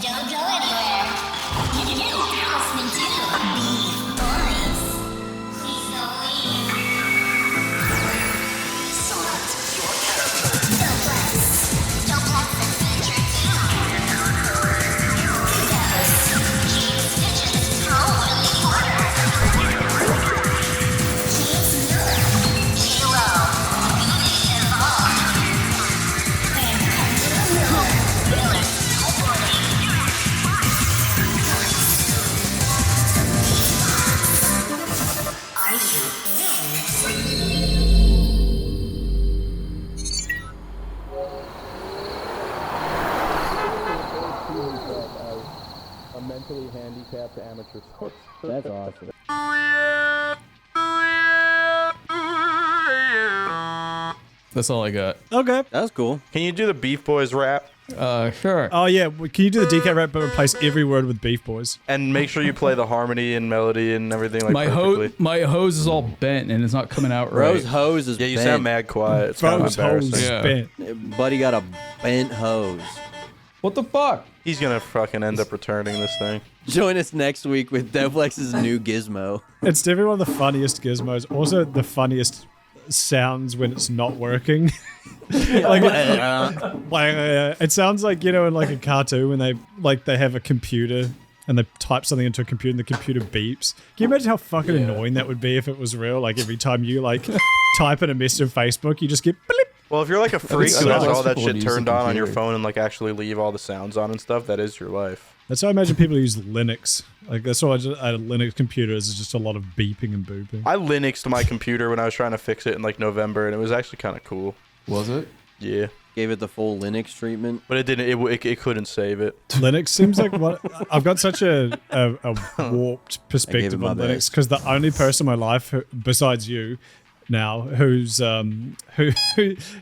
Don't go anywhere. You're listening to BeefBoys. Please don't leave. Select your character. Doplex. Doplex adventure down. Devils. Keep stitches. How will you order? James Miller. Kilo. Gooning and Braille. Are you A mentally handicapped amateur sports. That's awesome. That's all I got. Okay. That was cool. Can you do the BeefBoys rap? Sure. Oh yeah, can you do the DK rap but replace every word with BeefBoys? And make sure you play the harmony and melody and everything like perfectly. My hose is all bent and it's not coming out right. Bro's hose is Yeah, you bent. sound mad quiet. It's kind of Bro's hose embarrassing. is Yeah. bent. Buddy got a bent hose. What the fuck? He's gonna fucking end up returning this thing. Join us next week with Doplex's new gizmo. It's definitely one of the funniest gizmos. Also the funniest sounds when it's not working. It sounds like, you know, in like a cartoon when they have a computer and they type something into a computer and the computer beeps. Can you imagine how fucking annoying that would be if it was real? Like every time you like type in a message on Facebook, you just get blip. Well, if you're like a freak who has all that people would shit use turned the on your computer. phone and like actually leave all the sounds on and stuff, that is your life. That's how I imagine people use Linux. Like that's why a Linux computer is just a lot of beeping and booping. I Linuxed my computer when I was trying to fix it in like November, and it was actually kind of cool. Was it? Yeah, Gave it the full Linux treatment. but it didn't. It couldn't save it. Linux seems like what I've got such a warped perspective my on Linux best. because the only person in my life besides you now who's who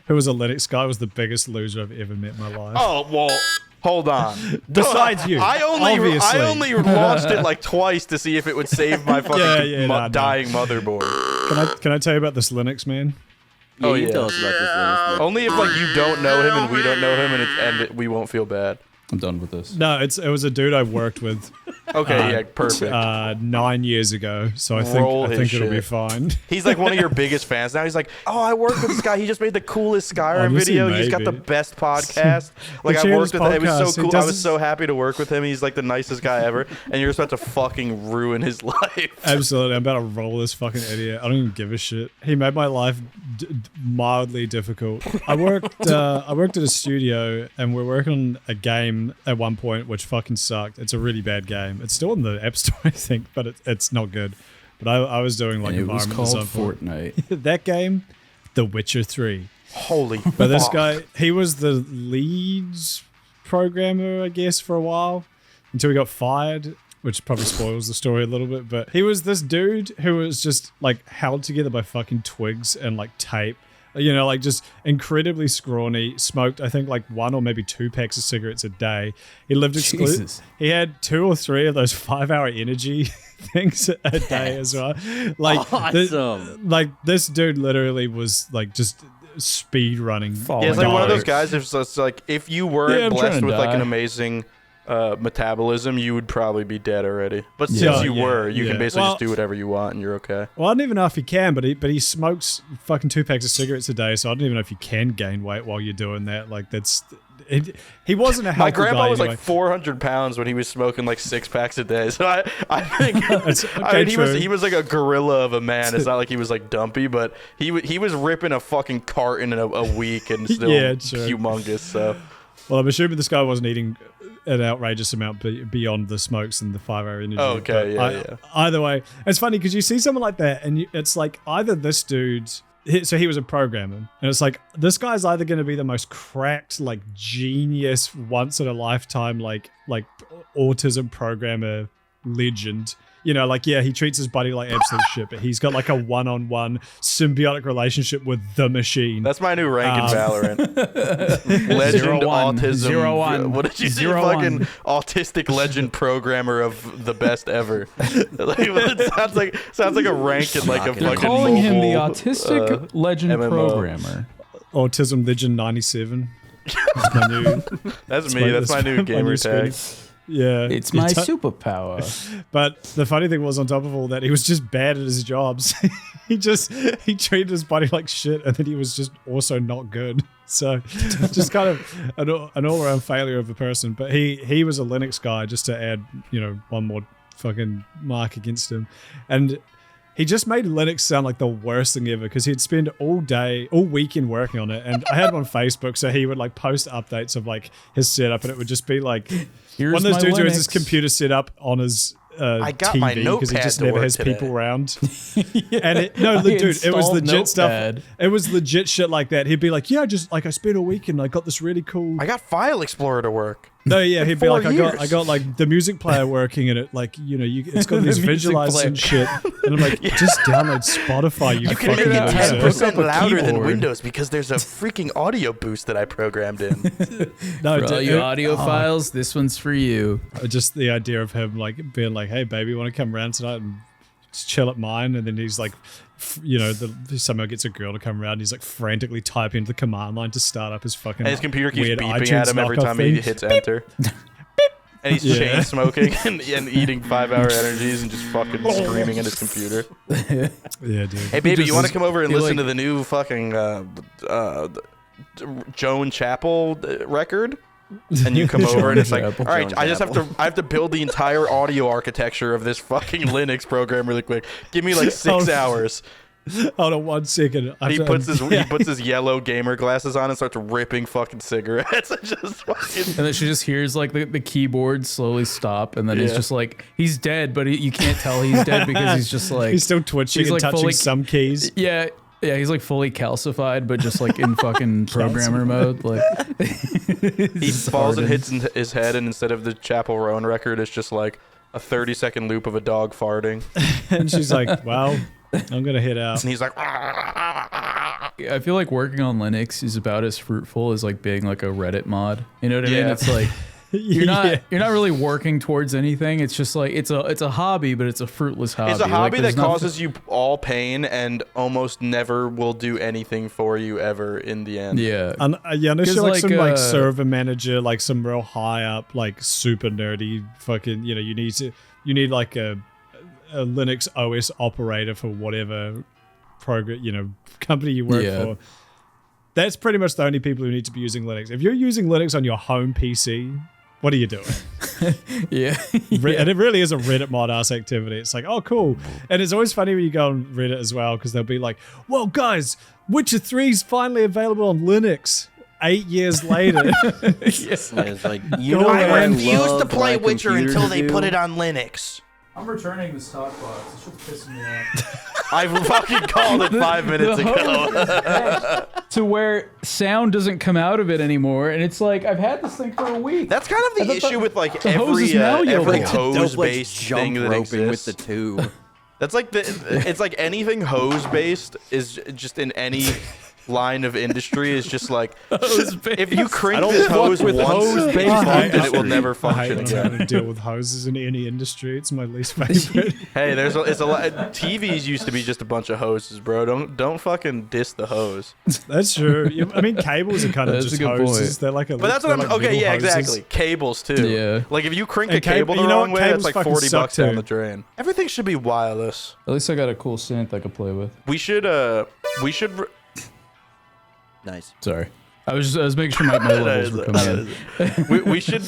was a Linux guy was the biggest loser I've ever met in my life. Oh well. Hold on. Besides you, I obviously. only launched it like twice to see if it would save my fucking dying motherboard. Can I tell you about this Linux man? Yeah, Oh, you yeah. tell us about this Linux. Only if like you don't know him and we don't know him, and we won't feel bad. I'm done with this. No, it was a dude I worked with Okay, yeah, perfect. 9 years ago, so I Roll think his it'll be shit. fine. He's like one of your biggest fans now. He's like, oh, I worked with this guy. He just made the coolest Skyrim Honestly, video. He's got the maybe. best podcast. Like I cheers worked with him. It was podcast. so He cool. I does was his- so happy to work with him. He's like the nicest guy ever. And you're just about to fucking ruin his life. Absolutely, I'm about to roll this fucking idiot. I don't even give a shit. He made my life mildly difficult. I worked at a studio and we're working on a game at one point which fucking sucked. It's a really bad game. It's still in the App Store, I think, but it's not good. But I was doing like And it was environmental called stuff. Fortnite. That game, The Witcher 3. Holy But this fuck. guy, he was the lead programmer, I guess, for a while until he got fired, which probably spoils the story a little bit. But he was this dude who was just like held together by fucking twigs and like tape. You know, like just incredibly scrawny, smoked, I think, like 1 or maybe 2 packs of cigarettes a day. He lived exclusive. Jesus. He had 2 or 3 of those 5-hour energy things a day as well. Like, Awesome. this dude literally was like just speed running. Yeah, it's like one of dog. those guys. It's just like if you weren't Yeah, I'm trying blessed to with like an die. amazing metabolism, you would probably be dead already. But since Yeah. you were, you Yeah. can basically Well- just do whatever you want, and you're okay. Well, I don't even know if he can, but he smokes fucking 2 packs of cigarettes a day, so I don't even know if you can gain weight while you're doing that. Like he wasn't a healthy My grandpa guy was anyway. like 400 pounds when he was smoking like 6 packs a day. So I think okay, he was like a gorilla of a man. It's not like he was like dumpy, but he was ripping a fucking carton in a week and still Yeah, sure. humongous. So Well, I'm assuming this guy wasn't eating an outrageous amount beyond the smokes and the 5-hour energy. Oh, okay, but yeah. Either way, it's funny because you see someone like that, and it's like either this dude. So he was a programmer, and it's like this guy's either going to be the most cracked, like genius, once in a lifetime, like autism programmer legend. You know, like, yeah, he treats his buddy like absolute shit, but he's got like a one-on-one symbiotic relationship with the machine. that's my new rank in Valorant. Legend 0-1. autism. 0-1. What did you say? 0-1. Fucking autistic legend programmer of the best ever. Like, it sounds like a rank in like a They're fucking Calling him the mobile, autistic legend MMO. programmer. Autism Legend 97. That's my new. That's me. That's my new gamer tag. Yeah. It's my He to- superpower. But the funny thing was, on top of all that, he was just bad at his jobs. he treated his body like shit, and then he was just also not good. So just kind of an all-around failure of a person. But he was a Linux guy, just to add, one more fucking mark against him. And he just made Linux sound like the worst thing ever, because he'd spend all weekend working on it. And I had him on Facebook, so he would like post updates of like his setup, and it would just be like Here's one of those my dudes who has Linux. his computer set up on his I got my TV because he notepad just to never work has today. people around. Yeah, And dude, it was installed legit stuff. Notepad. It was legit shit like that. He'd be like, yeah, just like I spent a week and I got this really cool. I got File Explorer to work. No, yeah, he'd be 4 like, years. I got like the music player working in it, like it's got The these music visualizers and shit. player. And I'm like, just download Spotify, you You can make fucking it loser. 10% Look up a louder than keyboard. Windows because there's a freaking audio boost that I programmed in. No, For all dude, you audio files, this one's for you. just the idea of him like being like, hey baby, want to come around tonight and just chill at mine? And then he's like, somehow gets a girl to come around, and he's like frantically typing into the command line to start up his fucking And his computer keeps weird beeping iTunes at him every knockoff time he thing. hits enter. And he's Yeah. chain smoking and eating 5-hour energies and just fucking screaming at his computer. Yeah, dude. Hey, baby, you want to come over and You're listen like- to the new fucking Joan Chapel record? And you come over and it's like, all Chapel. right, Joan I Chapel. have to build the entire audio architecture of this fucking Linux program really quick. Give me like 6 Oh. hours. Hold on 1 second. And he puts his yellow gamer glasses on and starts ripping fucking cigarettes and just fucking. And then she just hears like the keyboard slowly stop, and then he's Yeah. just like, he's dead, but you can't tell he's dead because he's just like, He's still twitching he's and like touching fully- some keys. yeah, he's like fully calcified, but just like in fucking programmer mode. Like He falls and hits his head, and instead of the Chapel Roan record, it's just like a 30-second loop of a dog farting. And she's like, well, I'm going to head out. And he's like, I feel like working on Linux is about as fruitful as like being like a Reddit mod. You know what I mean? Yeah. It's like you're not really working towards anything. It's just like it's a hobby, but it's a fruitless hobby. it's a hobby Like, that causes you all pain and almost never will do anything for you ever in the end. Yeah. And unless 'Cause, you're like like, some like uh, server manager, like some real high up, like super nerdy fucking, you need like a Linux OS operator for whatever program, company you work Yeah. for. That's pretty much the only people who need to be using Linux. If you're using Linux on your home PC, what are you doing? Yeah. And it really is a Reddit mod ass activity. It's like, oh, cool. And it's always funny when you go on Reddit as well, because they'll be like, well, guys, Witcher 3 is finally available on Linux 8 years later. It's like, you Go know away. what I refuse to love play my Witcher computer until to they do? put it on Linux. I'm returning the stock box. It's just pissing me off. I fucking called it 5 minutes ago. To where sound doesn't come out of it anymore, and it's like I've had this thing for a week. That's kind of the thought issue with like the hose is every malleable. hose-based Doplex jump thing that roping exists. with the tube. That's like it's like anything hose-based is just in any line of industry is just like if you crank this hose once, hose-based then it will industry. never I function hate again. trying to deal with hoses in any industry. It's my least favorite. Hey, it's a lot. TVs used to be just a bunch of hoses, bro. Don't fucking diss the hose. That's true. I mean, cables are kind of That's just a good hoses. point. They're like a. But that's what I'm. they're like Okay, little yeah, hoses. exactly. Cables too. Yeah. Like if you crank And a cable the you know wrong what? way, it's Cables like fucking $40 suck down too. the drain. Everything should be wireless. At least I got a cool synth I could play with. We should. Nice. Sorry. I was making sure my levels were coming in. we should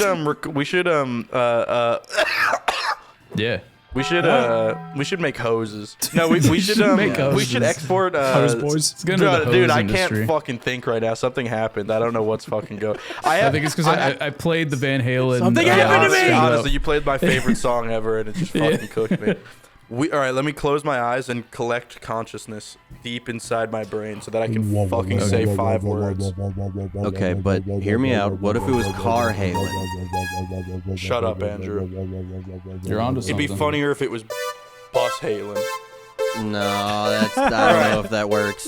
Yeah. we should make hoses. No, we should Make we hoses. should export Hose boys. It's good into the dude, hose I industry. can't fucking think right now. Something happened. I don't know what's fucking going. I think it's because I played the Van Halen. Something Yeah, happened to honestly, me! honestly, you played my favorite song ever, and it just fucking cooked me. All right, let me close my eyes and collect consciousness deep inside my brain so that I can fucking say 5 words. Okay, but hear me out. What if it was car hailing? Shut up, Andrew. You're onto It'd something. be funnier if it was Bus Halen. No, I don't know if that works.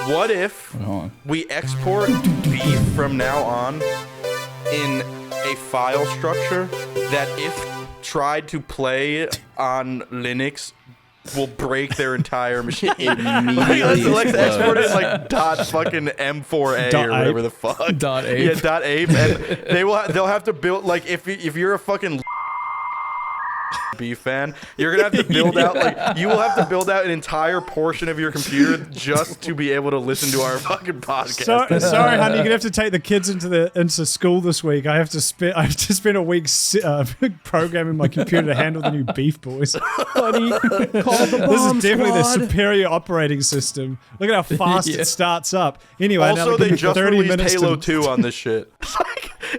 What if Hold on. we export beef from now on in a file structure that if tried to play on Linux will break their entire machine. Immediately Let's export it explodes. like dot fucking M4A Dot or whatever ape. the fuck. Dot ape. Yeah, dot ape, and they'll have to build like if you're a fucking beef fan, you're gonna have to build out like you will have to build out an entire portion of your computer just to be able to listen to our fucking podcast. Sorry, honey, you're gonna have to take the kids into school this week. I have to spend a week programming my computer to handle the new BeefBoys. Honey, call the This bomb is definitely the squad. superior operating system. Look at how fast Yeah. it starts up. Anyway, now Also, give they me just 30 released minutes Halo to- 2 on this shit.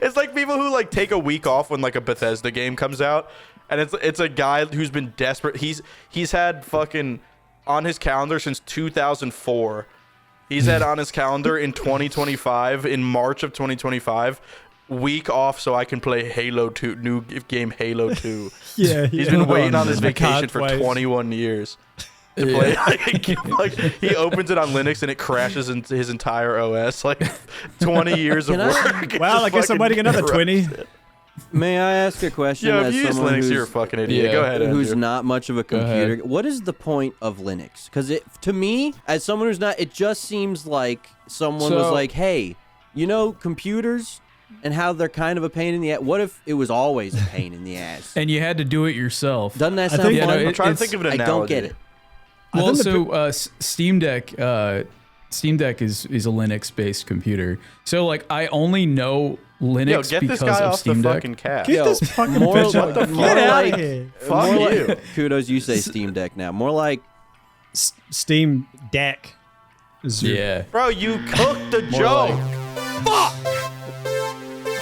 It's like people who like take a week off when like a Bethesda game comes out, and it's a guy who's been desperate. He's had fucking on his calendar since 2004. He's had on his calendar in 2025, in March of 2025, week off so I can play Halo 2, new game Halo 2. Yeah, He's been waiting on this I vacation can't for wait. 21 years. To play, like, he opens it on Linux and it crashes into his entire OS. Like 20 years of Can I- work. Well, I guess I'm waiting another 20. May I ask a question? Yeah, if as you use someone Linux, who's, you're a fucking idiot. Yeah. Go ahead, who's Andrew. not much of a Go ahead. computer? What is the point of Linux? Because to me, as someone who's not, it just seems like someone was So- like, "Hey, you know, computers and how they're kind of a pain in the ass. What if it was always a pain in the ass? And you had to do it yourself. Doesn't that I sound think- Yeah, no, fun? I'm trying to it's- think of an I analogy. don't get it. Well, think the so Steam Deck is a Linux-based computer. So like I only know Linux Yo, get because this guy of off Steam the Deck. fucking cat. Get Yo, this fucking more bitch like- out the more Get out like- of here. Fuck More you. like, kudos, you say Steam Deck now. More like Steam Deck. Is your- Yeah. Bro, you cooked the More joke.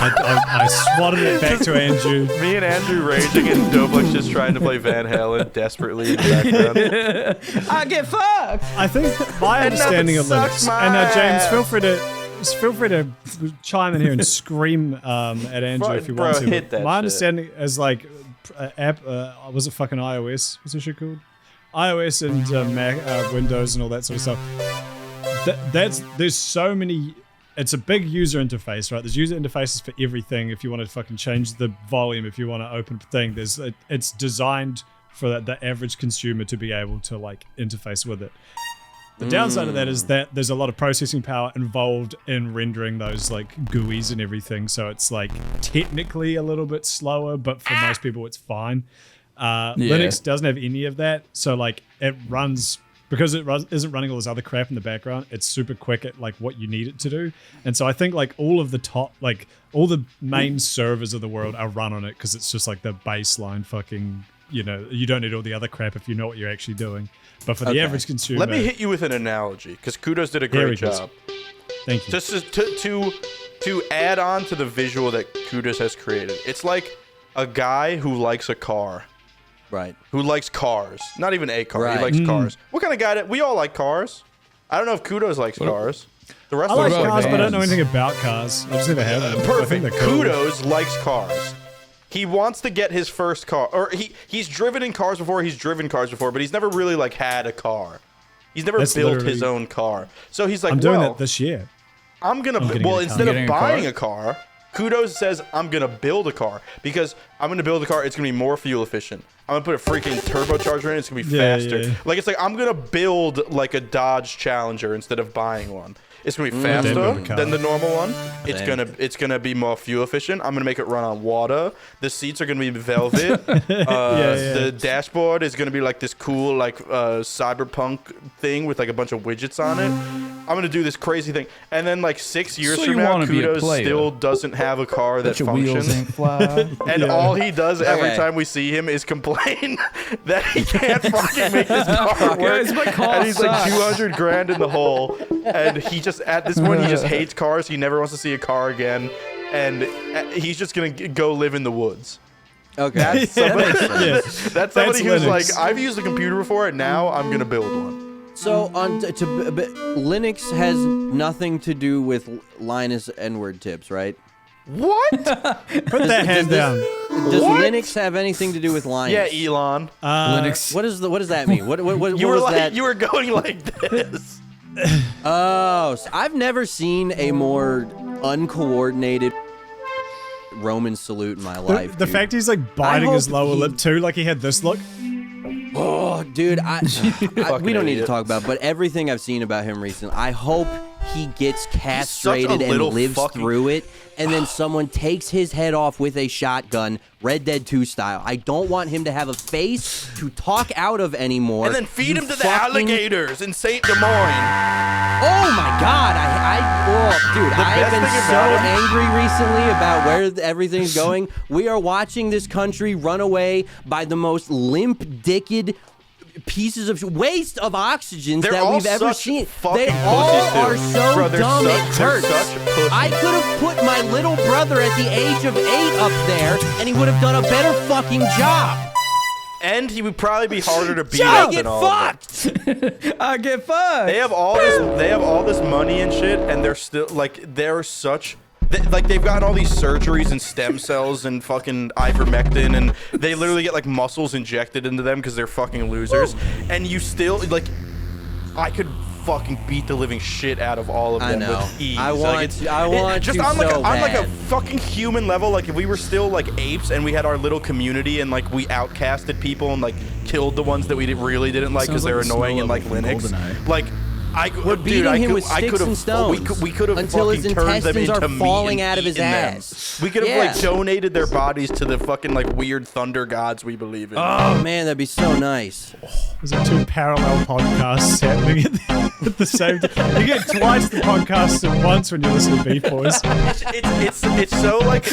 I swatted it back to Andrew. Me and Andrew raging and Doplex just trying to play Van Halen desperately in the background. I get fucked. I think my understanding of sucks Linux, my and James, ass. feel free to chime in here and scream at Andrew if you want Bro, to. hit that My shit. understanding is like was it fucking iOS? What's this shit called? iOS and Mac, Windows and all that sort of stuff. There's so many. It's a big user interface, right? There's user interfaces for everything. If you want to fucking change the volume, if you want to open a thing, it's designed for the average consumer to be able to like interface with it. The downside of that is that there's a lot of processing power involved in rendering those like GUIs and everything. So it's like technically a little bit slower, but for most people it's fine. Linux doesn't have any of that. So like it runs, because isn't running all this other crap in the background, it's super quick at like what you need it to do. And so I think like all the main servers of the world are run on it because it's just like the baseline fucking, you don't need all the other crap if you know what you're actually doing. But for the average consumer, Let me hit you with an analogy, because Kudos did a Here great he goes. job. thank you. Just to add on to the visual that Kudos has created, it's like a guy who likes a car. right. Who likes cars. Not even a car. Right. He likes cars. What kind of guy? We all like cars. I don't know if Kudos likes cars. The rest I of like us about cars, but I don't know vans? anything about cars. I just never have them. I think Perfect. they're cool. Kudos likes cars. He wants to get his first car, or he's driven in cars before. He's driven cars before, but he's never really like had a car. He's never That's built his literally- own car. So he's like, I'm doing well, that this year. I'm gonna getting well a car. instead Getting of a car? buying a car, Kudos says I'm gonna build a car because I'm gonna build a car. It's gonna be more fuel efficient. I'm gonna put a freaking turbocharger in it. It's gonna be Yeah, faster. yeah. Like it's like I'm gonna build like a Dodge Challenger instead of buying one. It's gonna be faster build a car. than the normal one. Damn. It's gonna be more fuel efficient. I'm gonna make it run on water. The seats are gonna be velvet. yeah. The dashboard is gonna be like this cool like cyberpunk thing with like a bunch of widgets on it. I'm gonna do this crazy thing, and then like 6 years So from you now, wanna be a Kudos player. still doesn't have a car that Your wheels functions. ain't fly. And all he does every Okay. time we see him is complain that he can't fucking make this car work. Guys, my car And he's like sucks. 200 grand in the hole. And he just, at this point, he just hates cars. He never wants to see a car again. And he's just going to go live in the woods. Okay. That's That somebody, makes sense. that's somebody who's Linux. like, I've used a computer before, and now I'm going to build one. So Linux has nothing to do with Linus N-word tips, right? What? Put that hand down. Does Linux have anything to do with Linus? Yeah, Elon. Linux. What does that mean? What You was were like, that? you were going like this. Oh, so I've never seen a more uncoordinated Roman salute in my life. The dude. fact he's like biting his hope lower he- lip too, like he had this look. Oh, dude, we don't need to talk about it, but everything I've seen about him recently, I hope he gets castrated and lives through it, and then someone takes his head off with a shotgun, Red Dead 2 style. I don't want him to have a face to talk out of anymore. And then feed him to the alligators in St. Des Moines. Oh my God! Dude, I've been so angry recently about where everything's going. We are watching this country run away by the most limp-dicked pieces of waste of oxygen that we've ever seen. They all are so dumb it hurts. I could have put my little brother at the age of 8 up there, and he would have done a better fucking job. And he would probably be harder to beat up than all of them. I get fucked. They have all this money and shit, and they're still like they've gotten all these surgeries and stem cells and fucking ivermectin, and they literally get like muscles injected into them because they're fucking losers. And you still like, I could fucking beat the living shit out of all of them with ease. I want just to on like so on like a bad. fucking human level. Like if we were still like apes and we had our little community and like we outcasted people and like killed the ones that we really didn't like because they're annoying and like Linux. Like we're beating him with sticks and stones we could have until his fucking turned them intestines into are meat falling and out of his eaten them. ass. We could have like donated their bodies to the fucking like weird thunder gods we believe in. Oh man, that'd be so nice. There's like 2 parallel podcasts happening at the same time. You get twice the podcasts at once when you listen to BeefBoys. It's so like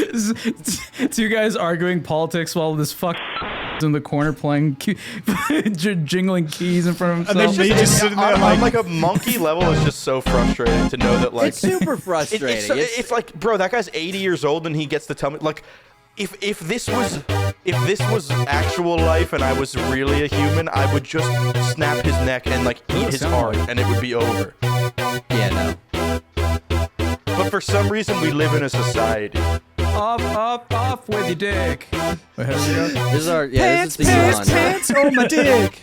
2 guys arguing politics while this fuck in the corner playing jingling keys in front of And himself. then me just sitting there on like a monkey level. It's just so frustrating to know that like It's super frustrating. it's like, bro, that guy's 80 years old and he gets to tell me like, if this was actual life and I was really a human, I would just snap his neck and like eat his heart and it would be over. Yeah, no. But for some reason we live in a society. Off with your dick. Wait, how does it go? This is our this is the Pants on my dick.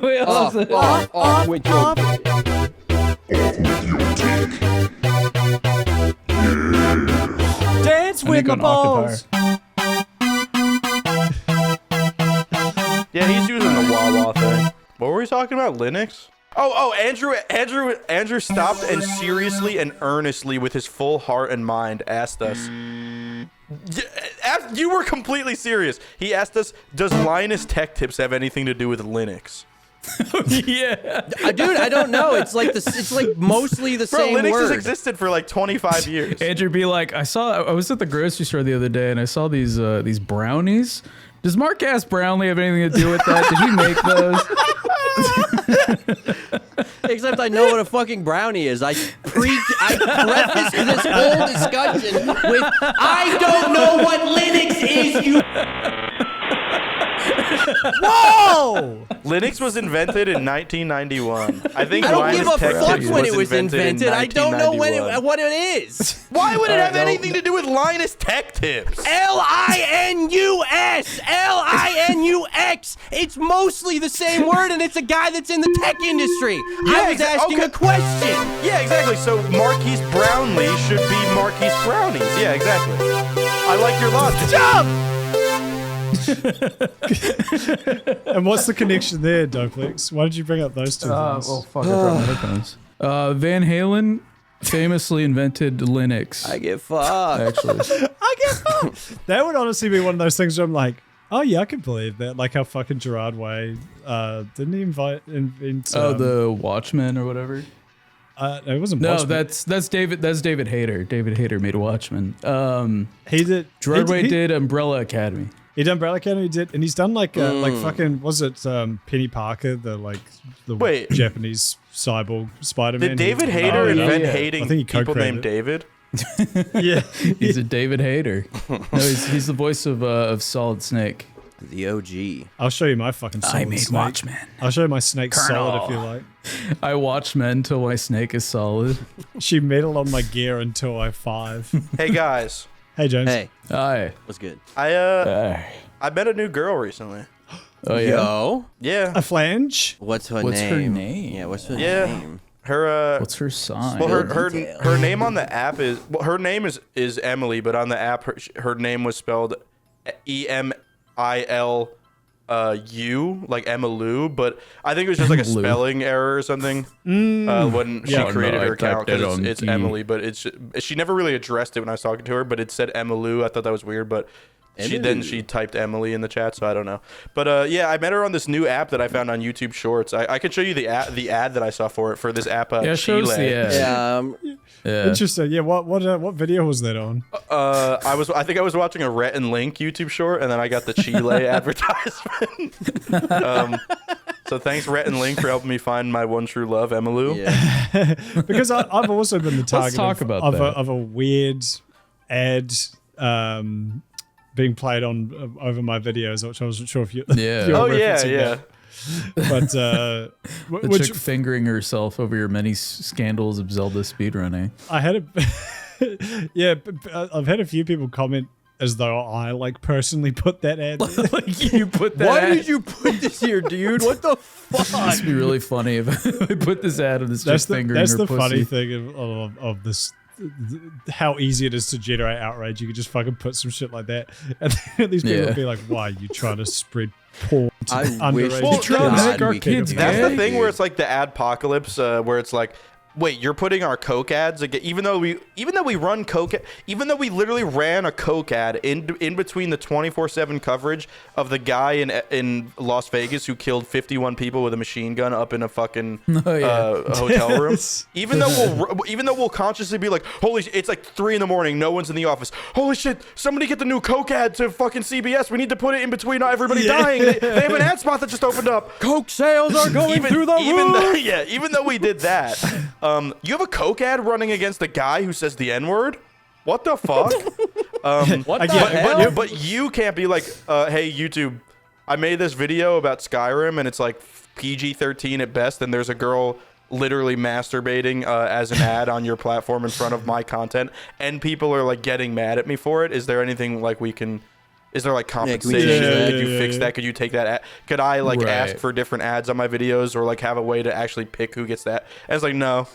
Wait, off with your Dance with my balls. Yeah, he's using the wah-wah thing. What were we talking about? Linux? Oh, Andrew stopped and seriously and earnestly with his full heart and mind asked us. You were completely serious. He asked us, does Linus Tech Tips have anything to do with Linux? Yeah. Dude, I don't know. It's like mostly the Bro, same Linux word. has existed for like 25 years. Andrew be like, I was at the grocery store the other day and I saw these brownies. Does Mark Ass Brownlee have anything to do with that? Did he make those? Except I know what a fucking brownie is. I prefaced this whole discussion with, I don't know what Linux is, you... Whoa! Linux was invented in 1991. I think I don't Linus give a Tech fuck Tips when it was invented. invented. I don't know what it is. Why would it have anything to do with Linus Tech Tips? Linus. Linux. It's mostly the same word, and it's a guy that's in the tech industry. I was asking a question. Yeah, exactly. So Marquise Brownlee should be Marquise Brownies. Yeah, exactly. I like your logic. Jump! And what's the connection there, Doplex? Why did you bring up those 2 things? Well, fuck, I brought my headphones. Van Halen famously invented Linux. I get fucked. Actually. I guess that would honestly be one of those things where I'm like, oh yeah, I can believe that. Like how fucking Gerard Way didn't he invent the Watchmen or whatever. It wasn't. No, Watchmen. that's David. That's David Hayter. David Hayter made Watchmen. He did. Gerard Way did Umbrella Academy. He did Umbrella Academy. He did, and he's done like fucking. Was it Penny Parker, the Japanese cyborg Spider-Man? Did David Hayter invent hating I think he people named co-created David? Yeah, He's a David Hayter. No, he's the voice of Solid Snake. The OG. I'll show you my fucking solid I made snake. Watchmen. I'll show you my snake Colonel. solid if you like. I watch men till my snake is solid. She metal on my gear until I 5. Hey guys, Hey James. Hey, Aye. what's good? I met a new girl recently. Oh yeah. Yo. Yeah. A flange? What's her What's her name? name? Yeah, what's her Yeah. name? Her What's her sign? well, Details. her name on the app is her name is Emily, but on the app her name was spelled EMIL you, like Emmylou, but I think it was just like a Emmylou. spelling error or something when she Oh, created no, her I account, typed it because on it's E. Emily, but she never really addressed it when I was talking to her, but it said Emmylou. I thought that was weird, but she typed Emily in the chat, so I don't know. But yeah, I met her on this new app that I found on YouTube Shorts. I can show you the ad that I saw for this app. Yeah, show us Chile. the ad. Yeah. Interesting. Yeah. What video was that on? I think I was watching a Rhett and Link YouTube short, and then I got the Chile advertisement. So thanks, Rhett and Link, for helping me find my one true love, Emmylou. Yeah. Because I've also been the target talk about of that. a weird ad being played on over my videos, which I wasn't sure if you. Yeah. you were Oh yeah, referencing yeah. that. But The which chick fingering herself over your many scandals of Zelda speedrunning. I had I've had a few people comment as though I like personally put that ad. Like you put that Why ad. did you put this here, dude? What the fuck? This would be really funny if I put this ad of this chick That's fingering the her pussy. funny thing of this. How easy it is to generate outrage. You could just fucking put some shit like that, and then these people Yeah. would be like, "Why are you trying to spread porn to I wish underage?" Well, You trying to God, make our we could kids do That's gay? the thing where it's like the adpocalypse, where it's like, wait, you're putting our Coke ads again, even though we run Coke, even though we literally ran a Coke ad in between the 24/7 coverage of the guy in Las Vegas who killed 51 people with a machine gun up in a fucking hotel room. Even though we'll consciously be like, holy, it's like 3 a.m, no one's in the office. Holy shit, somebody get the new Coke ad to fucking CBS. We need to put it in between everybody dying. They have an ad spot that just opened up. Coke sales are going through the roof. Even though we did that, you have a Coke ad running against a guy who says the N-word? What the fuck? What I the get it, hell? but you can't be like, hey, YouTube, I made this video about Skyrim, and it's like PG-13 at best, and there's a girl literally masturbating as an ad on your platform in front of my content, and people are like getting mad at me for it. Is there anything like we can... Is there like compensation? Could you fix that? Could you take that? Could I like ask for different ads on my videos, or like have a way to actually pick who gets that? And it's like, no,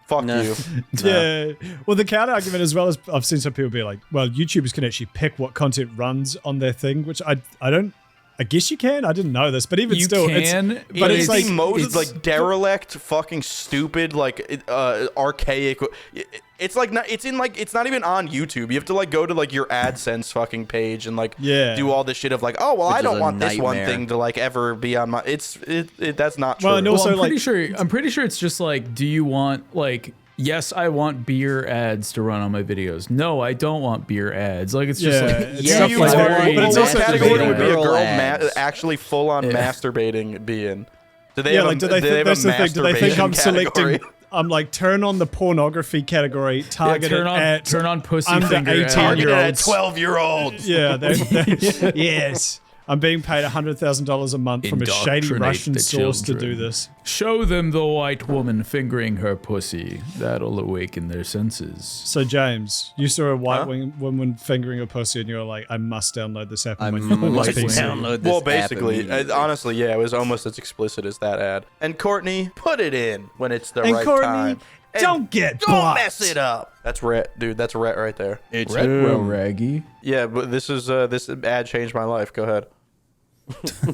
fuck No. you. Yeah. Well, the counter argument as well is I've seen some people be like, well, YouTubers can actually pick what content runs on their thing, which I don't. I guess you can. I didn't know this, but even You still, can, but It's it's like the most it's- like derelict, fucking stupid, like archaic. It's like not. It's in like. It's not even on YouTube. You have to like go to like your AdSense fucking page and like do all this shit of like, oh well, Which I is don't a want this one nightmare. thing to like ever be on my. That's not true. Well, and also, I'm pretty like- sure. I'm pretty sure it's just like, do you want like? Yes, I want beer ads to run on my videos. No, I don't want beer ads. Like it's just Yeah, like it's Yeah, stuff you like want- very. but it's also what category would be a girl girl ads. actually full on masturbating be in? Do they yeah, have like, do they have think that's the thing? Do they think I'm masturbation category? selecting? I'm like, turn on the pornography category, targeted turn on pussy under finger 18 ads. Targeted at year-olds. 12-year-olds. Yeah, yes. I'm being paid $100,000 a month from a shady Indoctrinate Russian the source to do children. this. Show them the white woman fingering her pussy. That'll awaken their senses. So, James, you saw a white woman fingering a pussy, and you were like, "I must download this app I on my must PC." download this Well, app basically, immediately. honestly, yeah, it was almost as explicit as that ad. And Courtney, put it in when it's the And right Courtney, time. And don't get don't blocked. mess it up. That's Rhett, dude. That's Rhett right there. It's Retro raggy. Yeah, but this ad changed my life. Go ahead.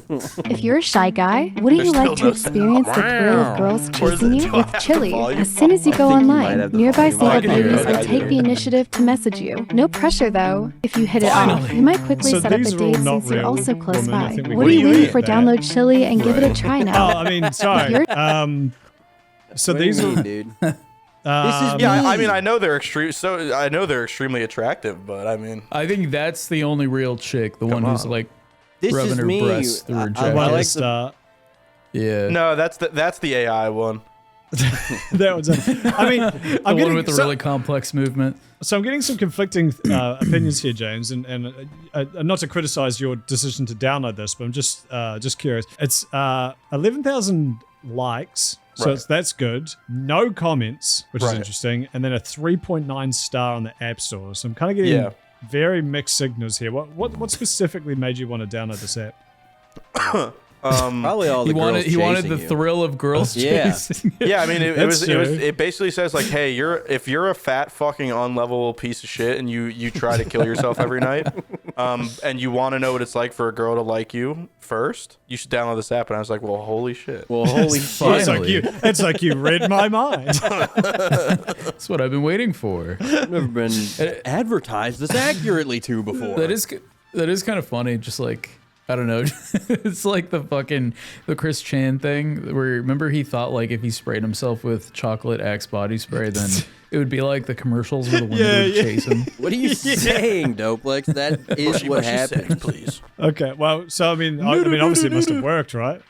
If you're a shy guy, wouldn't you There's like still to no- experience the thrill of girls Where's chasing it? you Do I with have the chili? volume? As soon as you go I think you might online, have the nearby volume. single I can hear ladies it, I will can take hear the it. initiative to message you. No pressure though. If you hit it off, you might quickly So set up a these are all date not since you're real also close women. I by. think we What can are you leave waiting it for? at that. Download chili and give it a try Oh, now. I mean, sorry. So What do these you are. mean, dude? um, Yeah, I mean, I know they're extremely attractive, but I mean, I think that's the only real chick, the one who's on. like This rubbing is her me. breasts through her I jacket. I like start. Yeah. no, that's the AI one. That was. I mean, The I'm one getting with the so, really complex movement. so I'm getting some conflicting opinions here, James, and not to criticize your decision to download this, but I'm just curious. It's 11,000 likes. So Right. that's good. No comments, which is Right. interesting, and then a 3.9 star on the App Store. So I'm kind of getting very mixed signals here. What specifically made you want to download this app? Probably all the He girls wanted the chasing you. thrill of girls Yeah. chasing. Yeah, I mean, That's true. it basically says like, hey, if you're a fat fucking unlovable piece of shit and you try to kill yourself every night, and you want to know what it's like for a girl to like you first, you should download this app. And I was like, well, holy shit. Well, holy shit. It's like you read my mind. That's what I've been waiting for. I've never been advertised this accurately to before. That is kind of funny. Just like, I don't know. It's like the Chris Chan thing where remember he thought like if he sprayed himself with chocolate Axe body spray, then it would be like the commercials where the women would chase him. What are you saying, Doplex? That is what happened. Please. Okay, well, so I mean, obviously it must have worked, right?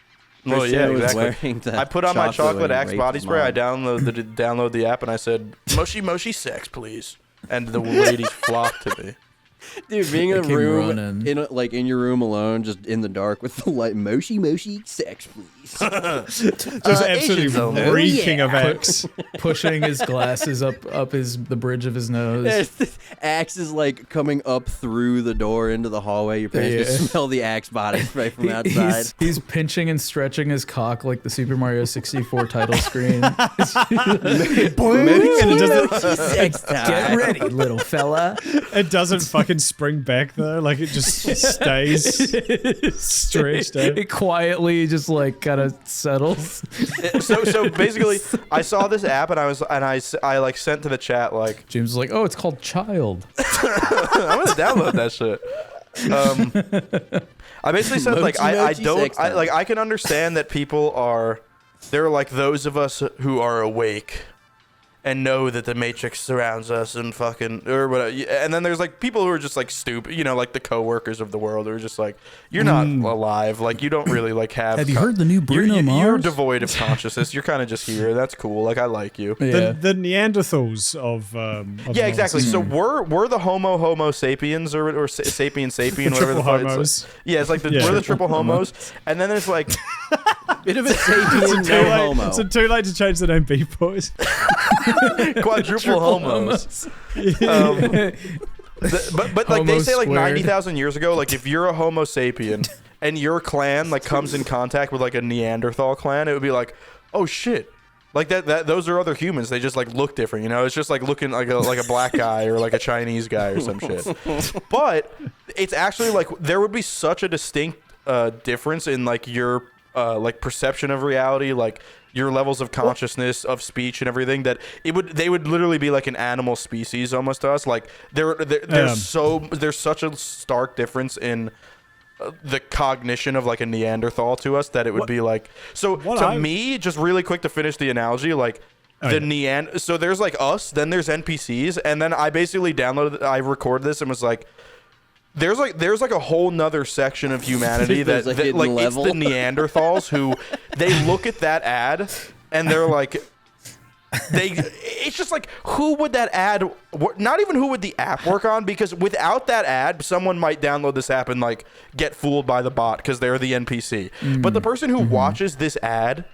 Well, yeah, Christian was exactly. wearing the I put on my chocolate when he Axe raped body his spray. I mom. download the app and I said, "Moshi sex, please." And the ladies flocked to me. Dude, being in a came room, running. in your room alone, just in the dark with the light, moshi sex, please. Just absolutely Asians only. reeking Oh, of X. Pushing his glasses up the bridge of his nose. Axe is like coming up through the door into the hallway. Your parents can smell the Axe body spray from outside. He's pinching and stretching his cock like the Super Mario 64 title screen. Sex time. Get ready, little fella. It doesn't fucking spring back though. Like it just stays stretched out. It quietly just like kind of settles. So basically, I saw this app and I like sent to the chat like, James was like, "Oh, it's called Child." I'm gonna download that shit. I basically said like I Mochi don't sex time. I can understand that people are there are like those of us who are awake and know that the Matrix surrounds us and fucking or whatever. And then there's like people who are just like stupid, you know, like the coworkers of the world who are just like, you're not alive, like you don't really like have. Have you heard the new Bruno You're Mars? devoid of consciousness. You're kind of just here. That's cool. Like I like you. Yeah. The Neanderthals of Yeah, exactly. So we're the Homo sapiens or sapien whatever the triple fuck it's homos. like. Yeah, it's like we're the triple homos, and then there's like Bit of a sapien, no homo. Is it too late to change the name BeefBoys? quadruple homos. But like they say like Homo squared. 90,000 years ago, like if you're a Homo sapien and your clan like comes in contact with like a Neanderthal clan, it would be like, oh shit. Like that those are other humans. They just like look different, you know? It's just like looking like a black guy or like a Chinese guy or some shit. But it's actually like there would be such a distinct difference in like your like perception of reality, like your levels of consciousness, of speech and everything, that they would literally be like an animal species almost to us. Like there's such a stark difference in the cognition of like a Neanderthal to us that it would be like me, just really quick to finish the analogy, like so there's like us, then there's NPCs, and then I basically I recorded this and was like, there's like a whole nother section of humanity There's that a hidden like level. it's the Neanderthals who they look at that ad and they're like it's just like, who would that ad not even who would the app work on, because without that ad someone might download this app and like get fooled by the bot because they're the NPC. But the person who watches this ad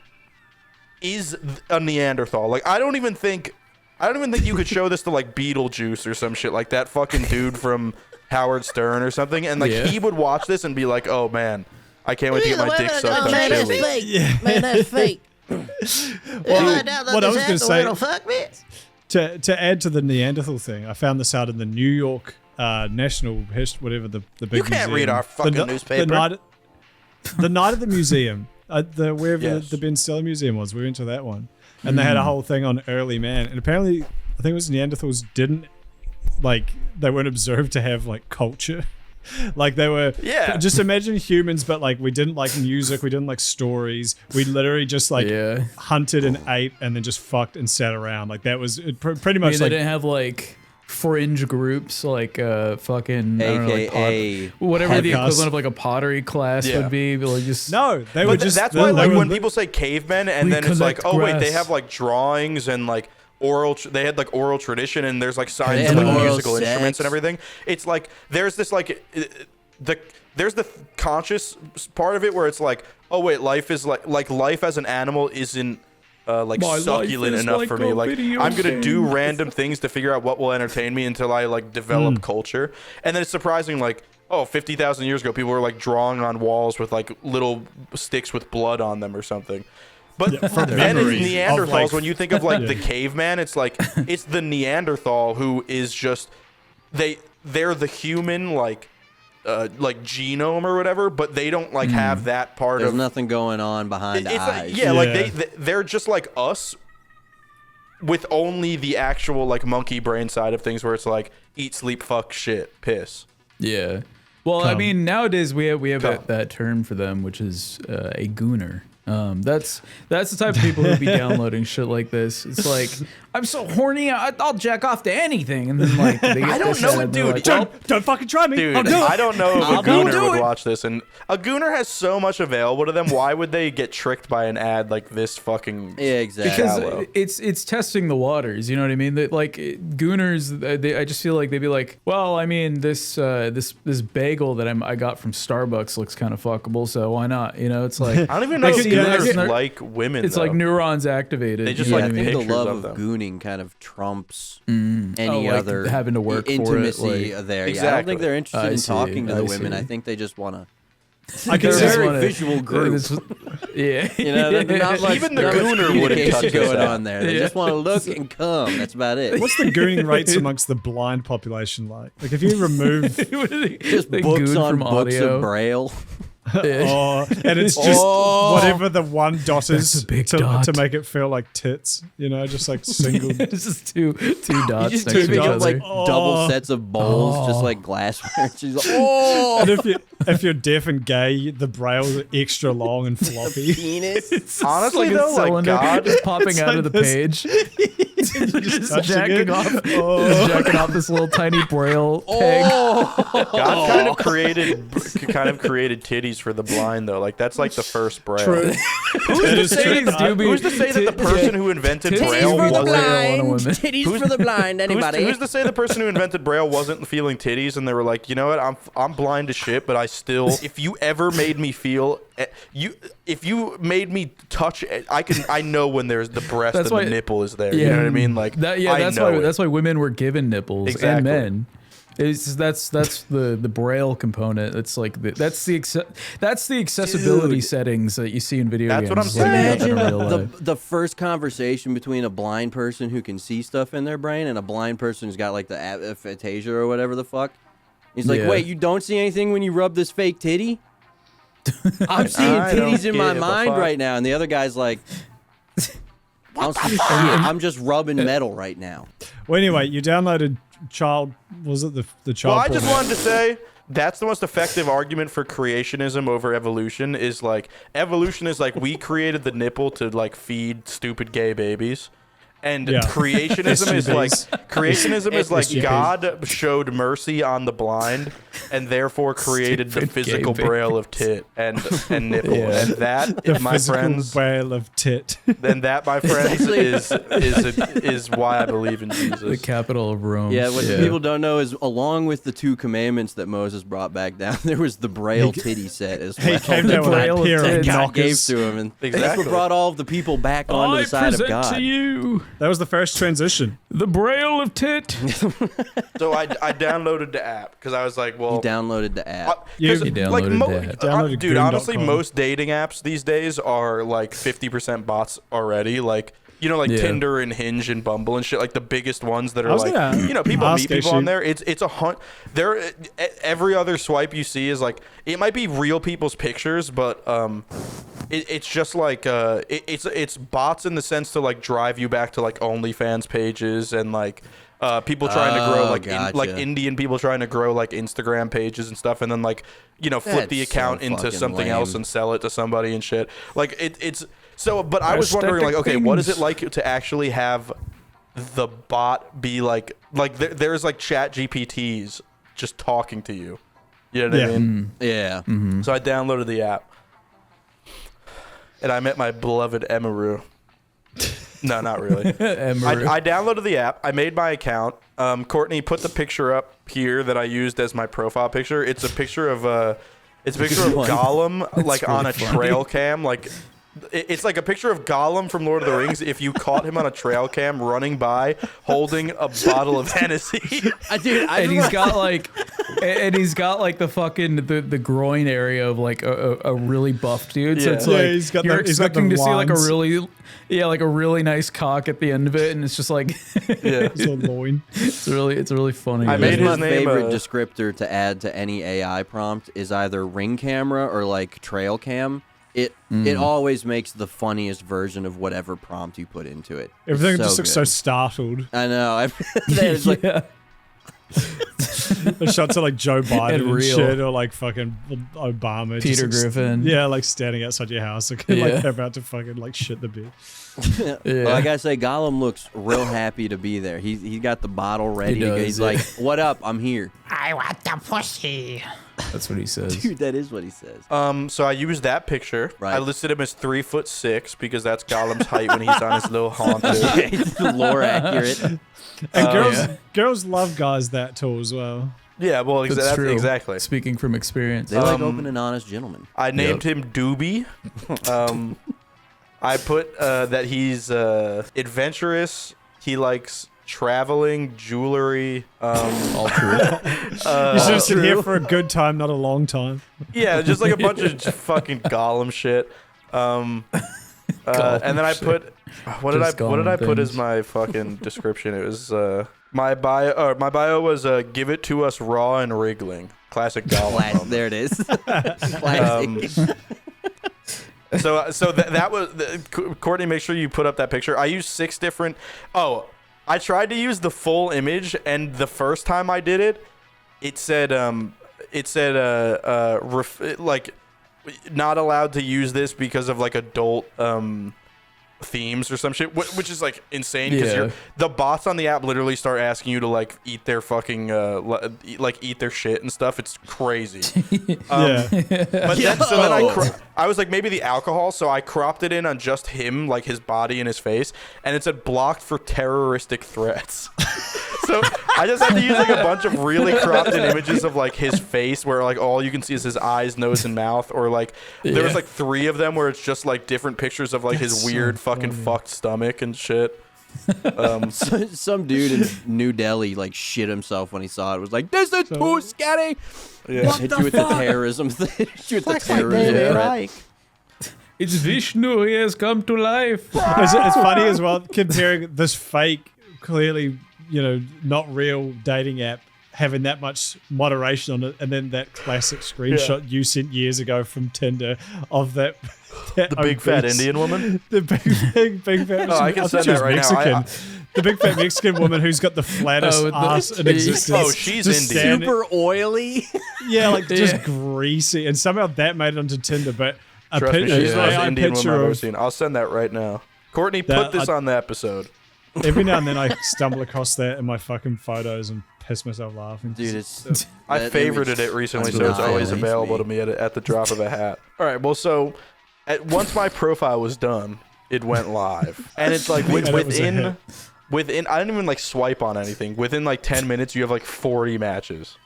is a Neanderthal. Like I don't even think you could show this to like Beetlejuice or some shit like that fucking dude from Howard Stern or something, and like he would watch this and be like, oh man, I can't wait to get my dick sucked on Man, that's Chili. fake. Man, that's fake. What I was going to say, Fuck this. to add to the Neanderthal thing, I found this out in the New York National History, whatever the big You can't museum. read our fucking newspaper. The night of the museum, wherever Yes. the Ben Stiller Museum was, we went to that one, and they had a whole thing on early man, and apparently, I think it was Neanderthals they weren't observed to have like culture. Like they were, just imagine humans, but like we didn't like music, we didn't like stories. We literally just like hunted and ate and then just fucked and sat around. Like that was pretty much They like. didn't have like fringe groups like fucking I don't know, like AKA whatever the podcast. equivalent of like a pottery class would be. Like just No, they were But just. that's they why, like, were when li- people say cavemen, and We then it's like, collect oh wait, they grass. have like drawings and like they had like oral tradition, and there's like signs They of had like oral musical sex. instruments and everything. It's like there's this like there's the conscious part of it where it's like, oh wait, life is like life as an animal isn't like My life succulent is enough like for me. a Like video I'm gonna do game. random things to figure out what will entertain me until I like develop culture. And then it's surprising, like 50,000 years ago, people were like drawing on walls with like little sticks with blood on them or something. But then it's Neanderthals. When you think of like the caveman, it's like it's the Neanderthal who is just they're the human like genome or whatever, but they don't like have that part There's of nothing going on behind the eyes. Like they're just like us with only the actual like monkey brain side of things, where it's like eat, sleep, fuck, shit, piss. Yeah. Well, I mean, nowadays we have that term for them, which is a gooner. That's the type of people who'd be downloading shit like this. It's like, I'm so horny, I'll jack off to anything, and then like they get I don't this know, and they're dude. like, Don't fucking try me. Dude, I'll do it. I don't know if I'll a gooner do would it. watch this, and a gooner has so much available to them. Why would they get tricked by an ad like this? Fucking Yeah, exactly. shallow? Because it's testing the waters, you know what I mean? That like gooners, I just feel like they'd be like, well, I mean, this bagel that I got from Starbucks looks kind of fuckable, so why not? You know, it's like I don't even know if I gooners can- like women. it's though. like neurons activated. They just you know like what I I mean? think the pictures love of of them. gooning kind of trumps Oh, any like other having to work for it, intimacy like- there. Yeah, I don't Exactly. think they're interested I in see, talking to I the women. see. I think they just want to. I can They're see a very wanna- visual group. Yeah. You know, not much, Even the not much gooner wouldn't touch communication this going out. on there. They Yeah. just want to look and come. That's about it. What's the gooning rates amongst the blind population like? Like if you remove, Just They books goon on from books audio. of Braille. and it's just whatever the one dot is That's a big to dot. make it feel like tits, you know, just like single. It's just two You dots just next to each keeping up other. like double sets of bowls, just like glassware. She's like, oh, And if you're deaf and gay, the braille's extra long and floppy. penis. Honestly, like a though, like cylinder God, just popping It's out like of the this. page, just touching jacking it. off, just jacking off this little tiny braille peg. God kind of created titties for the blind though. Like that's like the first Braille. True. Who's to say that the person who invented Braille for the wasn't? blind. Titties for the blind. Anybody? Who's to say the person who invented Braille wasn't feeling titties and they were like, you know what, I'm blind as shit, but I still, if you ever made me feel, if you made me touch, I know when there's the breast That's and why- the nipple is there. You know what I mean? Like That, I know it. that's why women were given nipples Exactly. and men. It's that's the braille component. It's like that's the accessibility Dude. settings that you see in video That's games. what I'm Like, saying. nothing in real Imagine life. the first conversation between a blind person who can see stuff in their brain and a blind person who's got like the aphasia or whatever the fuck. He's like, Yeah. wait, you don't see anything when you rub this fake titty? I'm seeing I don't titties in my give a mind fuck. right now. And the other guy's like, I don't see shit. I'm just rubbing metal right now. Well, anyway, you downloaded child. Was it the child? Well, I just porn? wanted to say that's the most effective argument for creationism over evolution. Is like evolution is like we created the nipple to like feed stupid gay babies, and Yeah. creationism is like SGPs. God showed mercy on the blind, and therefore created the Stupid gay physical braille of tit and nipple, Yeah. and that, the my physical friends, braille of tit. and that, my friends, is why I believe in The Jesus. capital of Rome. Yeah, what people don't know is along with the 2 commandments that Moses brought back down, there was the Braille titty set as well. He came The down with a braille of pair that of tit. God gave knockers. to him, and that's Exactly. what brought all of the people back onto I the side of present God. to you That was the first transition. the braille of tit. So I downloaded the app because I was like, well, He downloaded the app. You- 'cause, You like, downloaded that. Downloaded dude, honestly, Goon.com. most dating apps these days are like 50% bots already. Like, you know, like Yeah. Tinder and Hinge and Bumble and shit, like the biggest ones that I are was like, gonna you know, people ask meet people on actually- there. It's a hunt. There, every other swipe you see is like, it might be real people's pictures, but it's just like it's bots in the sense to like drive you back to like OnlyFans pages and like people trying to grow Oh, like like gotcha. Indian people trying to grow like Instagram pages and stuff, and then like, you know, flip the That's so account into fucking something else lame. and sell it to somebody and shit. Like it's so. But I was Aesthetic wondering, like, okay, what is it things. like to actually have the bot be like there's like Chat GPTs just talking to you. You know what Yeah. I mean? Yeah. So I downloaded the app, and I met my beloved Emaru. No, not really. I downloaded the app. I made my account. Courtney put the picture up here that I used as my profile picture. It's a picture of Gollum like on a trail cam, like It's like a picture of Gollum from Lord of the Rings if you caught him on a trail cam running by holding a bottle of Hennessy. Dude, And he's got like the fucking the groin area of like a really buff dude. So Yeah. it's Yeah, like he's got you're the- he's got the expecting to see like lines. a really nice cock at the end of it, and it's just like Yeah. It's a loin. it's really funny. I dude. made That's his my name, favorite descriptor to add to any AI prompt is either ring camera or like trail cam. It always makes the funniest version of whatever prompt you put into it. It's Everything just looks so good. startled. I know. There's like, yeah. The shots are like Joe Biden and real. shit, or like fucking Obama. Peter just, Griffin. Yeah, like standing outside your house, like, Yeah. like they're about to fucking like shit the bed. Yeah. like I say, Gollum looks real happy to be there. He got the bottle ready. does, He's yeah. like, "What up? I'm here." I want the pussy. That's what he says. Dude, that is what he says. So I used that picture. Right. I listed him as 3'6" because that's Gollum's height when he's on his little haunted. It's lore accurate. And girls love guys that tall as well. Yeah, well, That's true. exactly. Speaking from experience. They like open and honest gentlemen. I named him Doobie. I put that he's adventurous. He likes traveling, jewelry. All true. You should have sit here for a good time, not a long time. Yeah, just like a bunch of fucking Gollum shit. And then I put what did I Just put Gollum as things. my fucking description? It was my bio. My bio was give it to us raw and wriggling. Classic Gollum. There it is. Classic. So that was Courtney. Make sure you put up that picture. I used 6 different. Oh, I tried to use the full image, and the first time I did it, it said like not allowed to use this because of like adult themes or some shit, which is like insane because Yeah. the bots on the app literally start asking you to like eat their fucking like eat their shit and stuff. It's crazy. Yeah. But then, so then I was like, maybe the alcohol, so I cropped it in on just him, like his body and his face, and it said blocked for terroristic threats. So I just had to use like a bunch of really cropped in images of like his face where like all you can see is his eyes, nose, and mouth, or like there was like 3 of them where it's just like different pictures of like his That's weird so fucking funny. fucked stomach and shit. Some dude in New Delhi like shit himself when he saw it. Was like, "This is too scary." Yeah. Hit you with the terrorism. Hit you with the terrorism threat. It's Vishnu. He has come to life. It's funny as well comparing this fake, clearly, not real dating app having that much moderation on it, and then that classic screenshot you sent years ago from Tinder of that The big fat obese- Indian woman. the big fat. Oh, I can thought send she was that right now. Mexican. The big fat Mexican woman who's got the flattest Oh, the- ass in existence. Oh, she's Just Indian. standing- Super oily. Yeah, like just Yeah. greasy, and somehow that made it onto Tinder. But a Trust me, picture, she's the most AI Indian woman I've picture ever of seen. I'll send that right now. Courtney, That- put this on the episode. every now and then I stumble across that in my fucking photos and piss myself laughing. Dude, it's. I that favorited image it recently, so does it's not always amaze available me. to me at the drop of a hat. All right, well, so once my profile was done, it went live, and it's like And it was a hit. within I didn't even like swipe on anything. Within like 10 minutes, you have like 40 matches,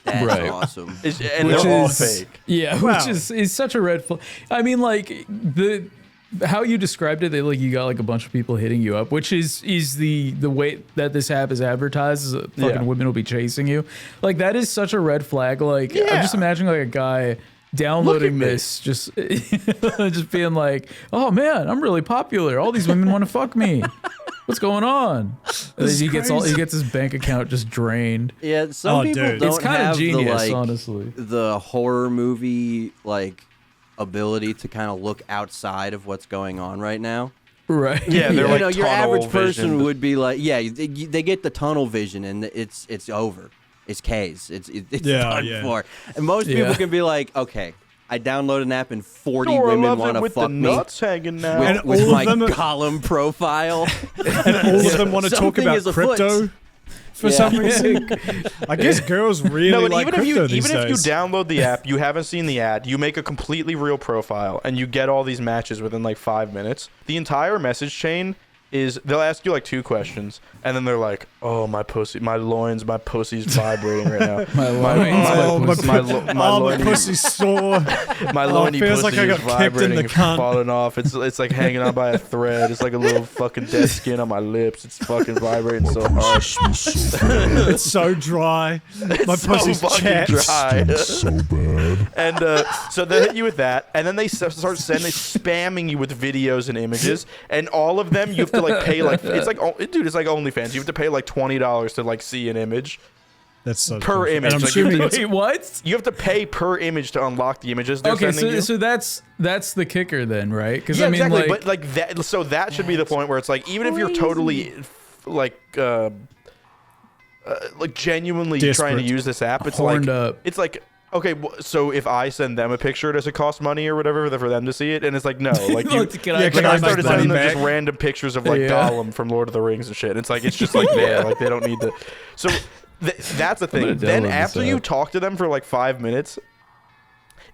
That's Right. awesome. and Which they're all is- fake. Yeah, Wow. which is such a red flag. I mean, like how you described it, that like you got like a bunch of people hitting you up, which is the way that this app is advertised. Is that fucking Yeah. women will be chasing you. Like that is such a red flag. Like I'm just imagining like a guy downloading me. this, just just being like, oh man, I'm really popular. All these women want to fuck me. What's going on? And then he gets his bank account just drained. Yeah, some Oh, people dude. don't It's kind have of genius, the like honestly. the horror movie like ability to kind of look outside of what's going on right now. Right. Yeah, they're like your average person tunnel-visioned. would be like, yeah, they get the tunnel vision and it's over. It's K's. It's Yeah, done yeah. for. And most people Yeah. can be like, okay, I download an app and 40 Oh, I women love want it to with the fuck me nuts hanging out. And with all my of them are- Gollum profile. And all of them want to talk Something about is afoot. crypto for Yeah. some reason. I guess girls really No, but like even if crypto you these even if you days. download the app, you haven't seen the ad, you make a completely real profile, and you get all these matches within like 5 minutes. The entire message chain is they'll ask you like 2 questions, and then they're like, "Oh, my pussy, my loins, my pussy's vibrating right now. My loins, my pussy's sore. My loiny feels pussy like I is got kicked in vibrating the and cunt." falling off. It's like hanging on by a thread. It's like a little fucking dead skin on my lips. It's fucking vibrating so hard. It's so dry. My So pussy's fucking chapped. dry. So bad. And so they hit you with that, and then they start spamming you with videos and images, and all of them you have to like pay like it's like OnlyFans. You have to pay like $20 to like see an image. That's so per cool. image. And I'm Like, assuming Wait, what? you have to pay per image to unlock the images they're Okay, sending you. so that's the kicker then, right? Because Yeah, I mean, exactly. like, But like that, so that should be the point where it's like, even if you're totally like genuinely trying to Desperate. use this app, it's Horned like up. it's like, okay, so if I send them a picture, does it cost money or whatever for them to see it? And it's like, no, like you. Can I- Yeah, Like can I I make started money sending them back? just random pictures of like Yeah. Gollum from Lord of the Rings and shit. It's like it's just like there, like they don't need to. So that's the gonna thing. Then download this after you app. talk to them for like 5 minutes,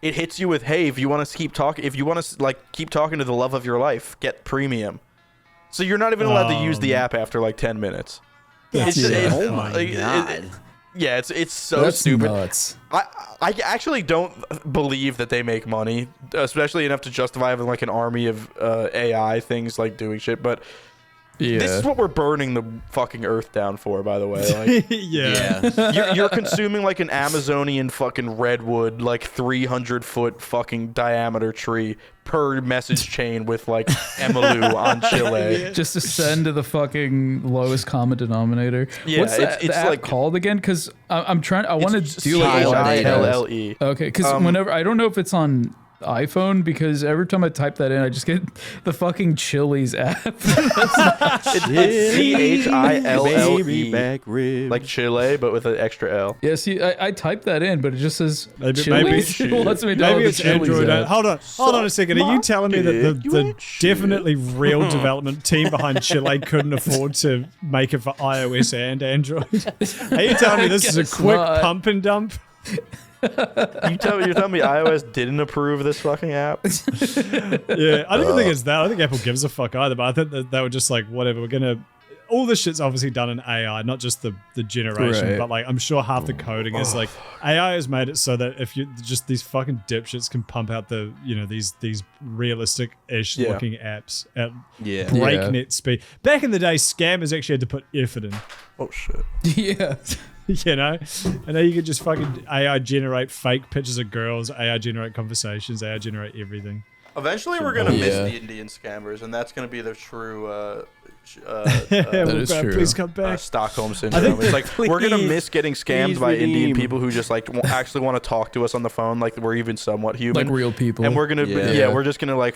it hits you with, hey, if you want to keep talking, if you want to like keep talking to the love of your life, get premium. So you're not even allowed to use the app after like 10 minutes. Oh my like, god. Yeah, it's so that's stupid. nuts. I actually don't believe that they make money, especially enough to justify having like an army of AI things like doing shit. But Yeah. this is what we're burning the fucking earth down for, by the way. Like, yeah. you're consuming like an Amazonian fucking redwood, like 300-foot fucking diameter tree per message chain with like Emalu on Chile. Just to send to the fucking lowest common denominator. Yeah, What's it's- the it's app like- called again? Because I want to do like a Child live data. test. CHILLE. Okay, because whenever I don't know if it's on iPhone, because every time I type that in, I just get the fucking Chili's app. It's CHILLE. Baby back rib. Like Chile, but with an extra L. Yeah, see, I typed that in, but it just says Maybe- Chili's. maybe- It lets me download Maybe the it's Chili's Android. app. Hold on a second. Are you telling me that the definitely real development team behind Chile couldn't afford to make it for iOS and Android? Are you telling me this is a guess quick not. pump and dump? You're telling me iOS didn't approve this fucking app? Yeah, I don't think it's that. I don't think Apple gives a fuck either. But I think that they were just like, whatever. We're gonna. All this shit's obviously done in AI, not just the generation, Right. but like I'm sure half the coding is like AI has made it so that if you just these fucking dipshits can pump out the these realistic-ish Yeah. looking apps at Yeah. breakneck speed. Back in the day, scammers actually had to put effort in. Oh shit. Yeah. And now you can just fucking AI generate fake pictures of girls, AI generate conversations, AI generate everything. Eventually, we're gonna miss Yeah. the Indian scammers, and that's gonna be the true is true. Please come back. Stockholm syndrome. It's like we're gonna miss getting scammed please by Indian redeem. people who just like actually want to talk to us on the phone, like we're even somewhat human, Like real people. and we're gonna Yeah. we're just gonna like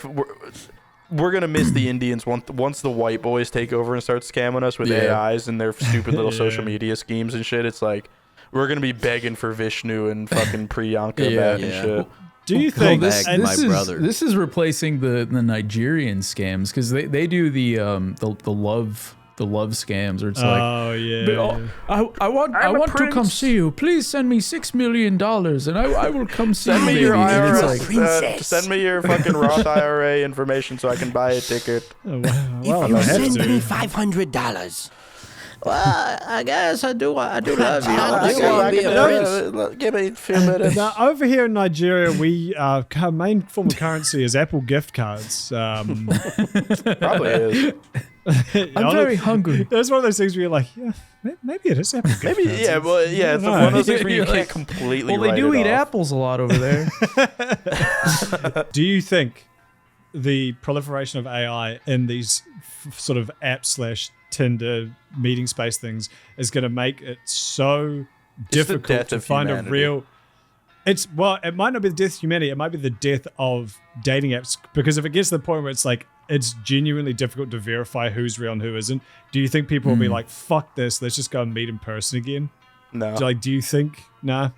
we're gonna miss the Indians once the white boys take over and start scamming us with Yeah. AIs and their stupid little social media schemes and shit. It's like we're gonna be begging for Vishnu and fucking Priyanka Yeah. back and Yeah. shit. Do you Come think back, and my is, brother. This is replacing the Nigerian scams because they do the love scams, or it's like, oh yeah. but, I want to come see you. Please send me $6 million and I will come see Send you. me your baby." And it's IRS. like, Send me your fucking Roth IRA information so I can buy a ticket. Well, I You have send to. me $500. Well, I guess I do love you. I Give gotta be a prince. Give me a few minutes. Now, over here in Nigeria, we our main form of currency is Apple gift cards. Probably is. I'm very hungry. That's one of those things where you're like, yeah, maybe it is Apple gift Maybe, cards. yeah, well, yeah, it's I don't one of know. those things where you You're can't like, completely Well, they write do it eat off. apples a lot over there. Do you think the proliferation of AI in these sort of app/Tinder meeting space things is going to make it so the difficult death to of find humanity. a real? It might not be the death of humanity. It might be the death of dating apps, because if it gets to the point where it's like it's genuinely difficult to verify who's real and who isn't, do you think people will be like, "Fuck this, let's just go and meet in person again"? No, Do you think? Nah.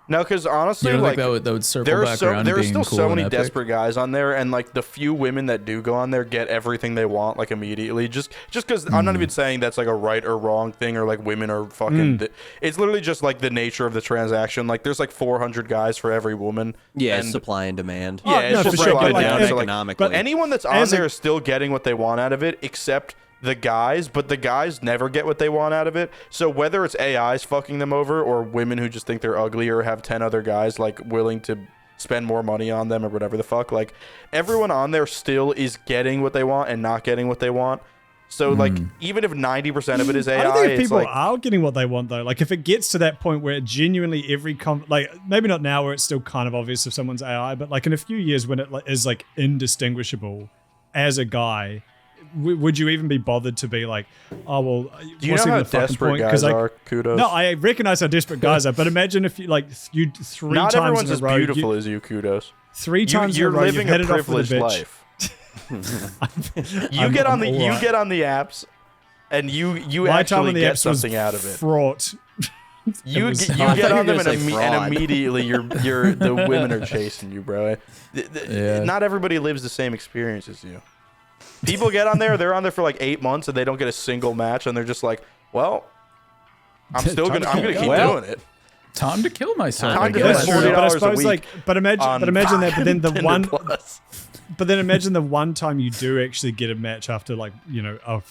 no, because honestly, You don't like think that would circle there are back so around there to are being still cool so and many epic? desperate guys on there, and like the few women that do go on there get everything they want like immediately. Just because I'm not even saying that's like a right or wrong thing, or like women are fucking. It's literally just like the nature of the transaction. Like there's like 400 guys for every woman. Yeah, and supply and demand. yeah, it's no, just for sure, broken but, like, down as- to, like, economically. but anyone that's on as a- there is still getting what they want out of it, except the guys, but the guys never get what they want out of it. So whether it's AIs fucking them over or women who just think they're ugly or have 10 other guys like willing to spend more money on them or whatever the fuck, like everyone on there still is getting what they want and not getting what they want. So like even if 90% of it is AI, I don't think if it's people like, are getting what they want though. Like if it gets to that point where genuinely every like maybe not now where it's still kind of obvious if someone's AI, but like in a few years when it is like indistinguishable as a guy, would you even be bothered to be like, oh well? do you know how desperate guys are? Kudos. No, I recognize how desperate guys are, but imagine if you like you three Not times everyone's in a as row, beautiful as you. Kudos. Three times You're in a row, living you've a hit it off with a privileged bitch. life. You get on the apps, and you My time actually on the get apps was something out of it. fraught. You was- get I thought on you them were and, gonna say fraud. immediately you're the women are chasing you, bro. Yeah. Not everybody lives the same experience as you. People get on there, they're on there for like 8 months and they don't get a single match, and they're just like, well, I'm gonna keep doing it. Time to kill myself. Time I to guess. invest $40 But I a suppose week like, but imagine that. But then the Tinder one, Plus. but then imagine the one time you do actually get a match after like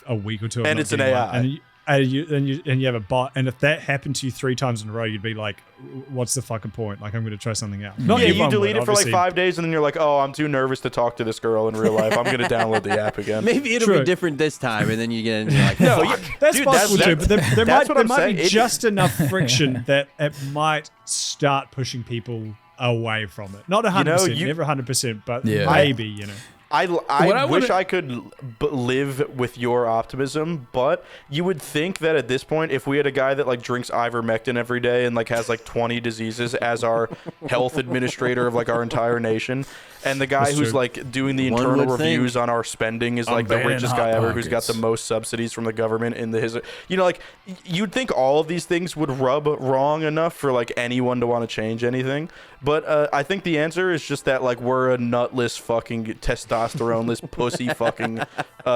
a week or two, of And not it's an getting AI. one, and you have a bot, and if that happened to you 3 times in a row, you'd be like, what's the fucking point? Like I'm going to try something else. Not Yeah, you everyone delete would, it for like obviously. 5 days, and then you're like, oh, I'm too nervous to talk to this girl in real life. I'm gonna download the app again. Maybe it'll True. be different this time, and then you get into like, No, fuck. That's Dude, possible too, but there that's what I'm might saying. be just enough friction that it might start pushing people away from it. Not 100%, never 100%, but Yeah. maybe, I I wish wanna- I could live with your optimism, but you would think that at this point, if we had a guy that like drinks ivermectin every day and like has like 20 diseases as our health administrator of like our entire nation, and the guy That's who's true. like doing the One internal would think. reviews on our spending is like the banning richest Hot guy ever, who's got Pockets. the most subsidies from the government in the history. Like you'd think all of these things would rub wrong enough for like anyone to want to change anything. But I think the answer is just that like we're a nutless fucking testosterone-less pussy fucking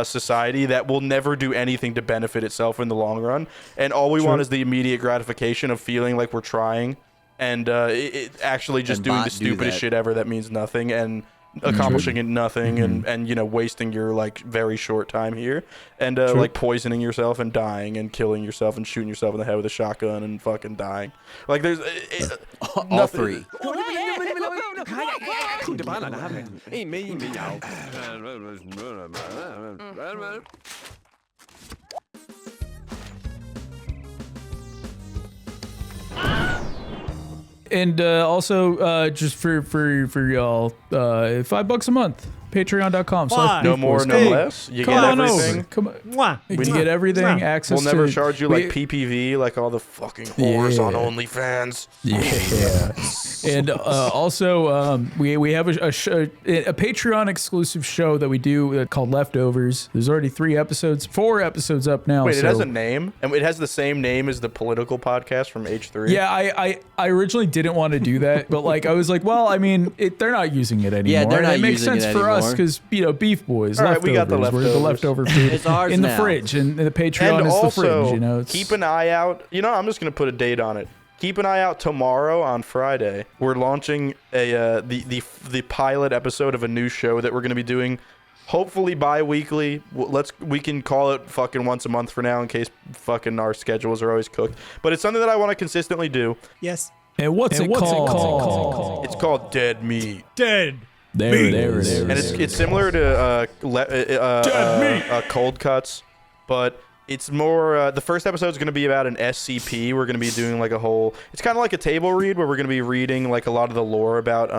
society that will never do anything to benefit itself in the long run, and all we want is the immediate gratification of feeling like we're trying, and it actually just And doing bot the do stupidest that. shit ever that means nothing and accomplishing it nothing, and wasting your like very short time here, and like poisoning yourself and dying and killing yourself and shooting yourself in the head with a shotgun and fucking dying. Like there's all nothing- three. And also, just for y'all, $5 a month. Patreon.com. Why? No more, no Hey, less. You Come get on everything. over. Come on. Mwah. You get everything. Mwah. Access We'll never to, charge you like PPV, like all the fucking whores on Yeah. OnlyFans. Yeah. And also, we have a Patreon exclusive show that we do called Leftovers. There's already 4 episodes up now. Wait, it so- has a name, and it has the same name as the political podcast from H3. Yeah, I originally didn't want to do that, but like I was like, well, I mean, they're not using it anymore. they're and not it makes using sense it for us anymore. because All BeefBoys, right, leftovers. we got the We're the leftovers. leftover food It's ours in the now. fridge, and the Patreon And is the also, fridge. You know, it's, keep an eye out. I'm just gonna put a date on it. Keep an eye out tomorrow on Friday. We're launching the pilot episode of a new show that we're gonna be doing. Hopefully bi-weekly. We can call it fucking once a month for now in case fucking our schedules are always cooked. But it's something that I want to consistently do. Yes. and what's it called? It's called Dead Meat. Dead. There it is. And it's similar to Cold Cuts, but it's more. The first episode is going to be about an SCP. We're going to be doing like a whole. It's kind of like a table read where we're going to be reading like a lot of the lore about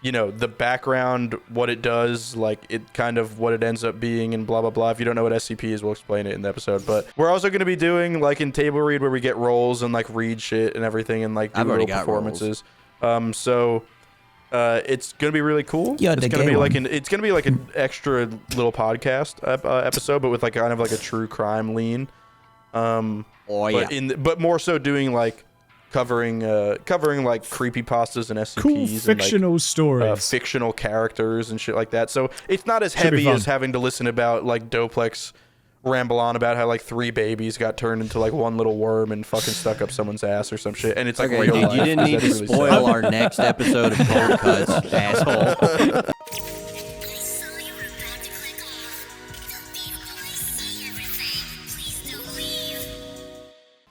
the background, what it does, like it kind of what it ends up being, and blah blah blah. If you don't know what SCP is, we'll explain it in the episode. But we're also going to be doing like in table read where we get roles and like read shit and everything and like do I've already real got performances. It's gonna be really cool. You're It's the gonna gay be like one. it's gonna be like an extra little podcast episode, but with like kind of like a true crime lean. Oh But yeah. but more so doing like covering like creepypastas and SCPs Cool and fictional like, stories. fictional characters and shit like that. So it's not as Should be heavy fun. as having to listen about like Doplex ramble on about how like 3 babies got turned into like one little worm and fucking stuck up someone's ass or some shit. And it's like Okay, real dude, life. you didn't need to That's really spoil sad. our next episode of Cold Cuts, asshole. I saw you were about to click off. The BeefBoys see everything.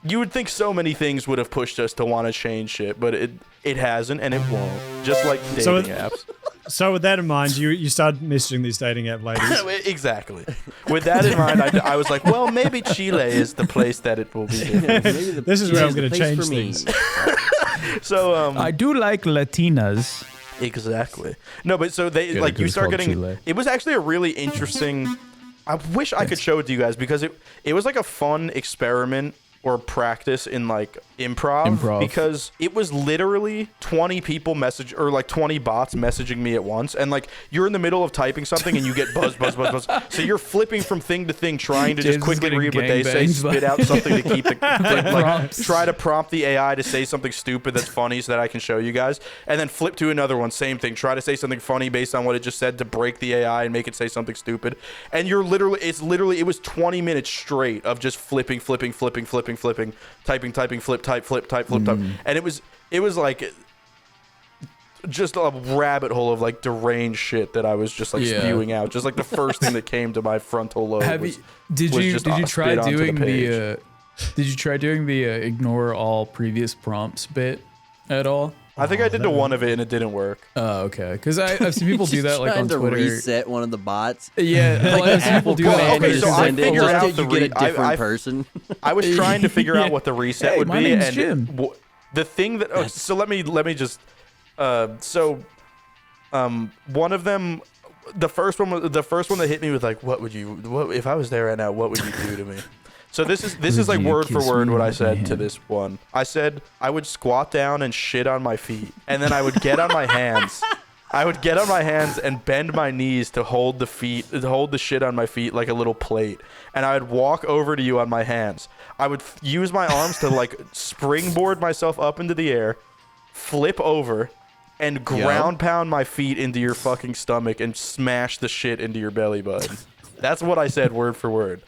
you would think so many things would have pushed us to want to change shit, but it hasn't and it won't. Just like dating apps. So with that in mind, you started messaging these dating app ladies. Exactly. With that in mind, I was like, well, maybe Chile is the place that it will be. This is where I'm going to change things. So I do like Latinas. Exactly. No, but so they Yeah, like you it's start called getting. Chile. It was actually a really interesting. I wish I could show it to you guys because it was like a fun experiment or practice in like improv because it was literally 20 people message or like 20 bots messaging me at once, and like you're in the middle of typing something and you get buzz. So you're flipping from thing to thing trying to just quickly read what they say, spit out something to keep the like try to prompt the AI to say something stupid that's funny so that I can show you guys, and then flip to another one, same thing, try to say something funny based on what it just said to break the AI and make it say something stupid. And it was 20 minutes straight of just flipping, typing, flip, type, type. And it was like just a rabbit hole of like deranged shit that I was just like spewing out. Just like the first thing that came to my frontal lobe. Did you try doing the ignore all previous prompts bit at all? I think I did to one of it and it didn't work. Oh, okay. Because I've seen people do that like on Twitter. Reset one of the bots. Yeah, like I've seen people do that. Okay, so I figured out you get a different person. I was trying to figure out what the reset would my be, name's and Jim. the thing that so let me just one of them, the first one that hit me with like, what if I was there right now, what would you do to me? So this is like word for word what I said to this one. I said I would squat down and shit on my feet, and then I would get on my hands. I would get on my hands and bend my knees to hold the shit on my feet like a little plate, and I would walk over to you on my hands. I would use my arms to like springboard myself up into the air, flip over, and ground pound my feet into your fucking stomach and smash the shit into your belly button. That's what I said word for word.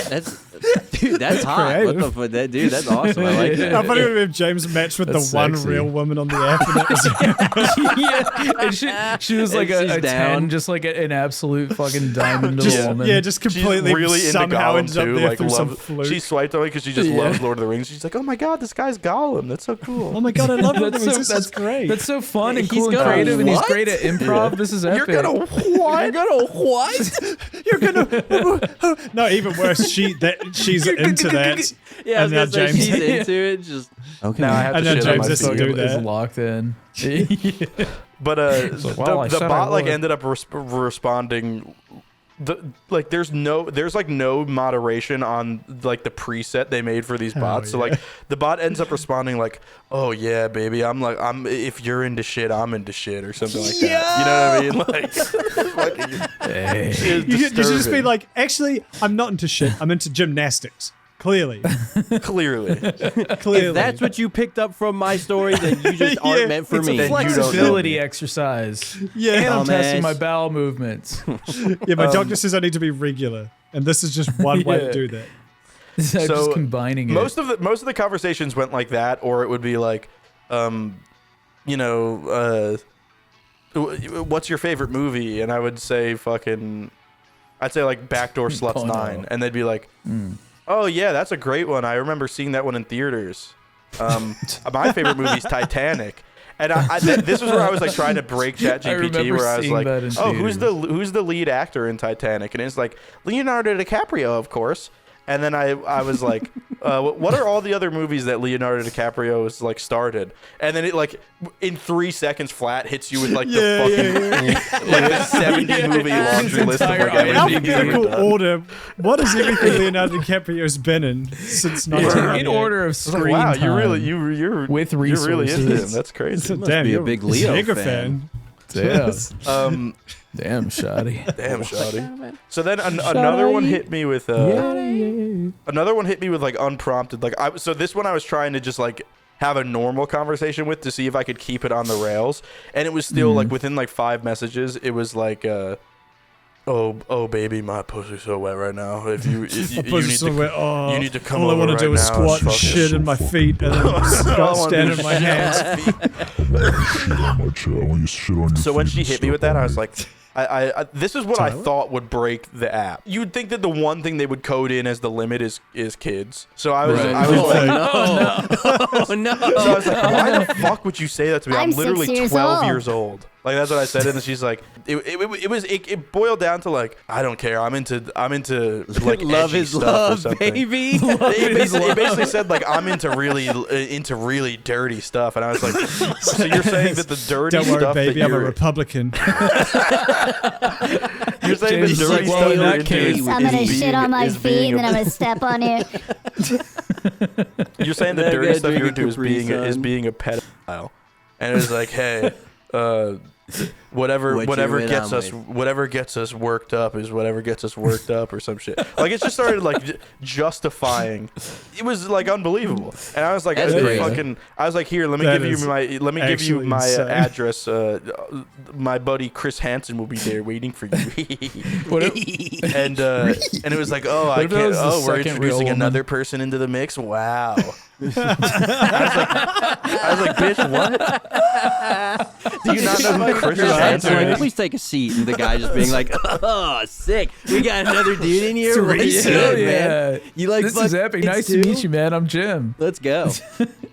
That's hot. What the fuck, dude? That's awesome. I like that. I thought it would be James matched with That's the one sexy. real woman on the app. And she was like a 10, just like an absolute fucking diamond of a woman. Yeah, just completely She's really somehow into ended up Gollum too. there Like through some fluke. she swiped on me because she just loves Lord of the Rings. She's like, oh my god, this guy's Gollum. That's so cool. Oh my god, I love it. That's great. That's so fun and He's cool and gonna creative, and he's what? great at improv. This is epic. You're gonna what? You're gonna no, even worse. She's into that. Yeah, I was And now gonna say James- she's into it. Just okay. Now I have And to now shit on James my has to feet. do that. Is locked in. But like, well, I the said I bot like would. ended up responding. There's no moderation on like the preset they made for these bots. So like the bot ends up responding like, "Oh yeah, baby, I'm if you're into shit, I'm into shit," or something like that. You know what I mean? Like, You should just be like, actually, I'm not into shit. I'm into gymnastics. Clearly. clearly. If that's what you picked up from my story, then you just aren't meant for me. Then you don't know Flexibility me. exercise. Yeah. And I'm Dumbass. testing my bowel movements. Yeah, my doctor says I need to be regular, and this is just one way to do that. So just combining it. Most of the conversations went like that, or it would be like, what's your favorite movie? And I would say I'd say like Backdoor Sluts Oh, no. 9, and they'd be like, oh yeah, that's a great one. I remember seeing that one in theaters. My favorite movie's Titanic. And this was where I was like trying to break ChatGPT, remember where I was seeing like, that in "Oh, theaters. who's the lead actor in Titanic?" And it's like Leonardo DiCaprio, of course. And then I was like, "What are all the other movies that Leonardo DiCaprio has like starred in?" And then it like in 3 seconds flat hits you with like the fucking like the 70 movie laundry list of like entire In everything he's ever alphabetical done. order, what is everything Leonardo DiCaprio's been in since in 1998? order of I was like, screen wow, time. you're with you're really into him. resources. That's crazy. Damn, be a you're big Leo mega fan. Damn, damn, shoddy. Damn, shoddy. So then another one hit me with another one hit me with like unprompted. Like so this one I was trying to just like have a normal conversation with to see if I could keep it on the rails, and it was still like within like 5 messages. It was like, oh baby, my pussy's so wet right now. If you you need to come all I over want to do right is now squat and and fuck shit in my feet and then stand in my hands. So when she hit me with that, I was like, This is what I thought would break the app. You'd think that the one thing they would code in as the limit is kids. So I was like, Oh no! so I was like, why the fuck would you say that to me? I'm literally 6 years 12 old. years old. Like that's what I said, and then she's like, it boiled down to like, I don't care. I'm into like Love edgy is stuff or love, something. baby. It basically said like I'm into really dirty stuff, and I was like, so you're saying that the dirty Don't worry, stuff baby, that I'm a you're Republican. you're saying the James, dirty well, stuff in you're that into case- is I'm gonna being- shit on my is feet being and then a- I'm gonna step on it. You're saying the Now I dirty gotta stuff drink you're a into is Capri being a pedophile, and it was like, hey, whatever What you went on whatever gets us worked up is whatever gets us worked up or some shit. Like it just started like justifying. It was like unbelievable, and I was like, That's crazy. I was like, here, let me That give you is my actually insane. address. My buddy Chris Hansen will be there waiting for you. What if, and it was like, oh, I if that can't. was the Oh, we're second real introducing woman? another person into the mix. Wow. I was like, bitch, what? Do you not know who Chris That's Hansen like, is? please take a seat, and the guy just being like, "Oh, sick! We got another dude in here. What's yeah, good, yeah. man? You like This is epic. Nice to meet you, man. I'm Jim. Let's go."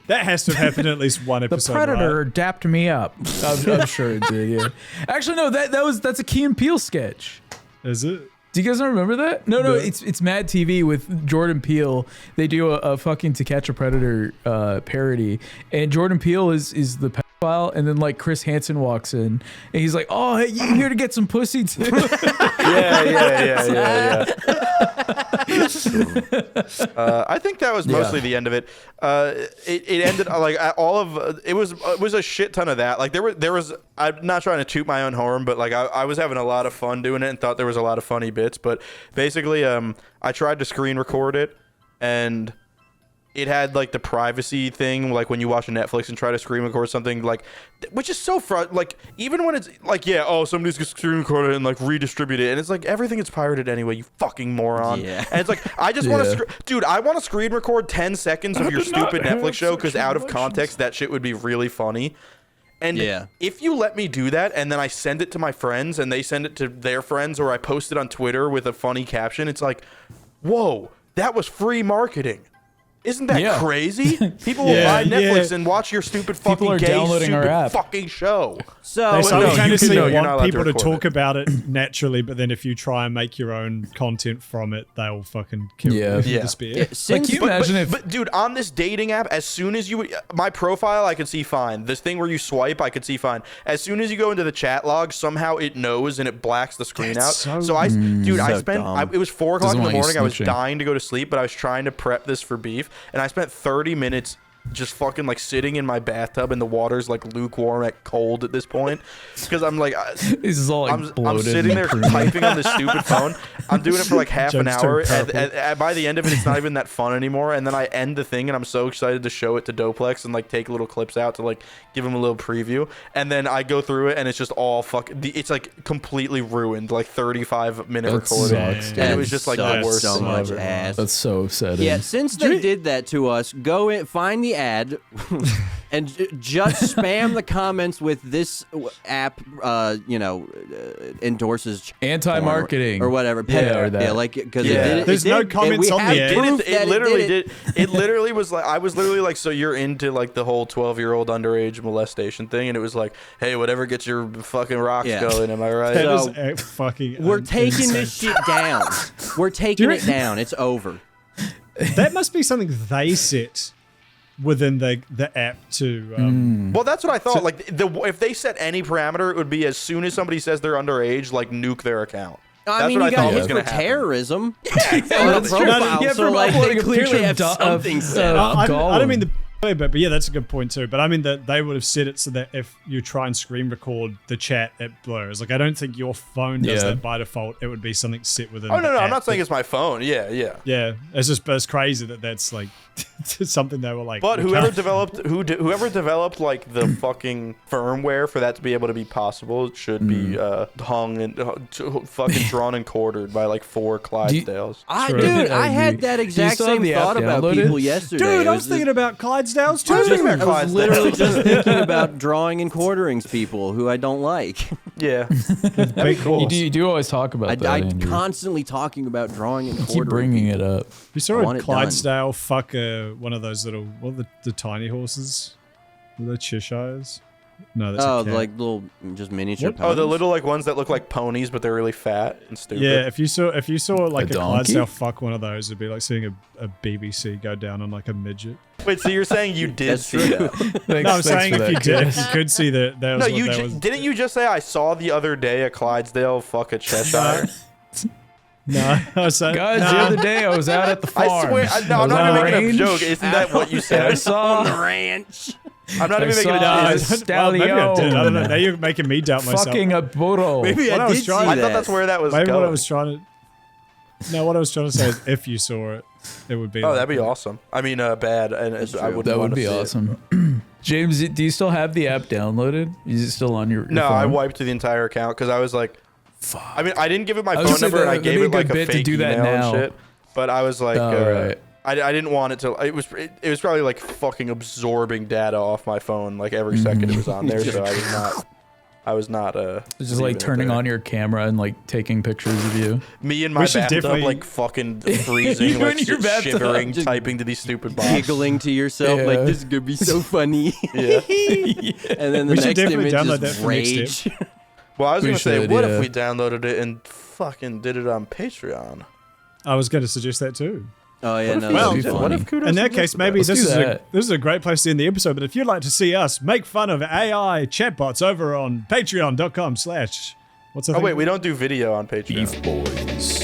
That has to have happened at least one The episode. Predator right? dapped me up. I'm sure it did. Yeah. Actually, no. That's a Key and Peele sketch. Is it? Do you guys not remember that? No, No. it's Mad TV with Jordan Peele. They do a fucking To Catch a Predator parody, and Jordan Peele is the pedophile, and then like Chris Hansen walks in, and he's like, "Oh, hey, you here to get some pussy too?" Yeah. I think that was mostly the end of it. It ended like all of it was a shit ton of that. Like there was. I'm not trying to toot my own horn, but like I was having a lot of fun doing it and thought there was a lot of funny bits. But basically, I tried to screen record it, and it had like the privacy thing, like when you watch a Netflix and try to screen record something, like, which is so like even when it's like, yeah, oh, somebody's gonna screen record it and like redistribute it, and it's like everything is pirated anyway, you fucking moron. Yeah. And it's like I just want to, dude, I want to screen record 10 seconds of your stupid Netflix show because out of context that shit would be really funny. And if you let me do that and then I send it to my friends and they send it to their friends, or I post it on Twitter with a funny caption, it's like, whoa, that was free marketing. Isn't that crazy? People will buy Netflix and watch your stupid fucking are gay downloading our stupid app. fucking show. So They simultaneously you're not want allowed to people to record talk it. about it naturally, but then if you try and make your own content from it, they'll fucking kill you with Yeah. the spear. Like, since can you imagine if? But dude, on this dating app, as soon as you, my profile, I could see fine. This thing where you swipe, I could see fine. As soon as you go into the chat log, somehow it knows and it blacks the screen That's out. so- I spent, dumb. it was 4 o'clock Doesn't in the want you morning. I was snitching. dying to go to sleep, but I was trying to prep this for beef, and I spent 30 minutes just fucking like sitting in my bathtub and the water's like lukewarm at cold at this point because I'm like This is all like I'm bloated. sitting there and typing on this stupid phone. I'm doing it for like half an Jokes hour, turn and, purple. by the end of it, it's not even that fun anymore. And then I end the thing, and I'm so excited to show it to Doplex and like take little clips out to like give him a little preview. And then I go through it, and it's just all it's like completely ruined, like 35-minute That recording, sucks, and it was just like the worst so thing much ever. ass. That's so upsetting. Yeah, since they did that to us, go in, find the ad, and just spam the comments with this app. Endorses Anti-marketing. or whatever. Yeah, or that. Yeah, like because Yeah. it did. There's no comments we on have the ad. proof that It literally did. It literally was like I was literally like, so you're into like the whole 12-year-old underage molestation thing, and it was like, hey, whatever gets your fucking rocks Yeah. going. Am I right? That So, is fucking. We're taking insane. this shit down. We're taking it down. It's over. That must be something they set within the app to. Well, that's what I thought. Like, if they set any parameter, it would be as soon as somebody says they're underage, like nuke their account. I That's mean, what you I thought got was hit going for to happen. terrorism. Yeah, on the profile, Yeah, so for like uploading they a clearly picture have of something set up. I don't Gollum. mean the way, but yeah, that's a good point too. But I mean that they would have set it so that if you try and screen record the chat, it blurs. Like I don't think your phone does Yeah. that by default. It would be something set within. Oh, no, the I'm app not saying that- it's my phone. Yeah. Yeah, it's just but it's crazy that that's like something they were like. But we whoever can't- developed like the fucking firmware for that to be able to be possible, it should be hung and fucking drawn and quartered by like 4 Clydesdales. True. Dude, I I had agree. that Do you exact still have same the app thought about downloaded? people yesterday. Dude, It I was thinking about Clydesdales too. about I was Clydesdales. literally just thinking about drawing and quarterings people who I don't like. Yeah, Big You do always talk about that, I'm Andrew. constantly talking about drawing and You quartering. keep bringing it up. You saw I a want it Clydesdale fuck one of those little, what are the tiny horses? Are they Cheshires? No, that's Oh, a cat. like little, just miniature. Oh, the ponies? little like ones that look like ponies, but they're really fat and stupid. Yeah, if you saw like a donkey? Clydesdale fuck one of those, it'd be like seeing a BBC go down on like a midget. Wait, so you're saying you did That's see true. that? Thanks, No, I'm thanks saying for if you that, did, Chris. if you could see that was No, what you that was. didn't you just say I saw the other day a Clydesdale fuck a Cheshire? No, I was saying, Guys, nah. the other day I was out at the farm. I swear, no, I'm not on even the making a range, joke. Isn't that what you and said? I saw ranch. I'm not even making a saw joke. a Is- Well, maybe I did. I don't know. stallion Now you're making me doubt myself. fucking a burro. Maybe What I I was did see trying- I that. thought that's where that was Maybe going. what I was trying to. No, what I was trying to say is, if you saw it, it would be. Oh, like that'd be that. awesome. I mean, bad, and I true. wouldn't That want would to be see it. awesome. James, do you still have the app downloaded? Is it still on your No, phone? I wiped the entire account because I was like, I mean, I didn't give it my I was phone gonna say number, and I that'd gave be a it like good a bit to fake do that email and now. shit. But I was like, right. I didn't want it to. It was probably like fucking absorbing data off my phone like every second it was on there. So I was not. It's just leaving like it turning there. on your camera and like taking pictures of you. Me in my We should bathtub, definitely- like fucking freezing, You like in your bathtub, shivering, just typing to these stupid bots. Giggling to yourself Yeah. like this is gonna be so funny. Yeah. And then the We should next definitely image download is that for next rage. Well, I was We gonna say, should, what yeah. if we downloaded it and fucking did it on Patreon? I was going to suggest that too. Oh yeah, no, Well, that'd be what funny. if In that case, maybe Let's this do is that. this is a great place to end the episode. But if you'd like to see us make fun of AI chatbots over on patreon.com/. What's the Oh thing? wait, we don't do video on Patreon. BeefBoys.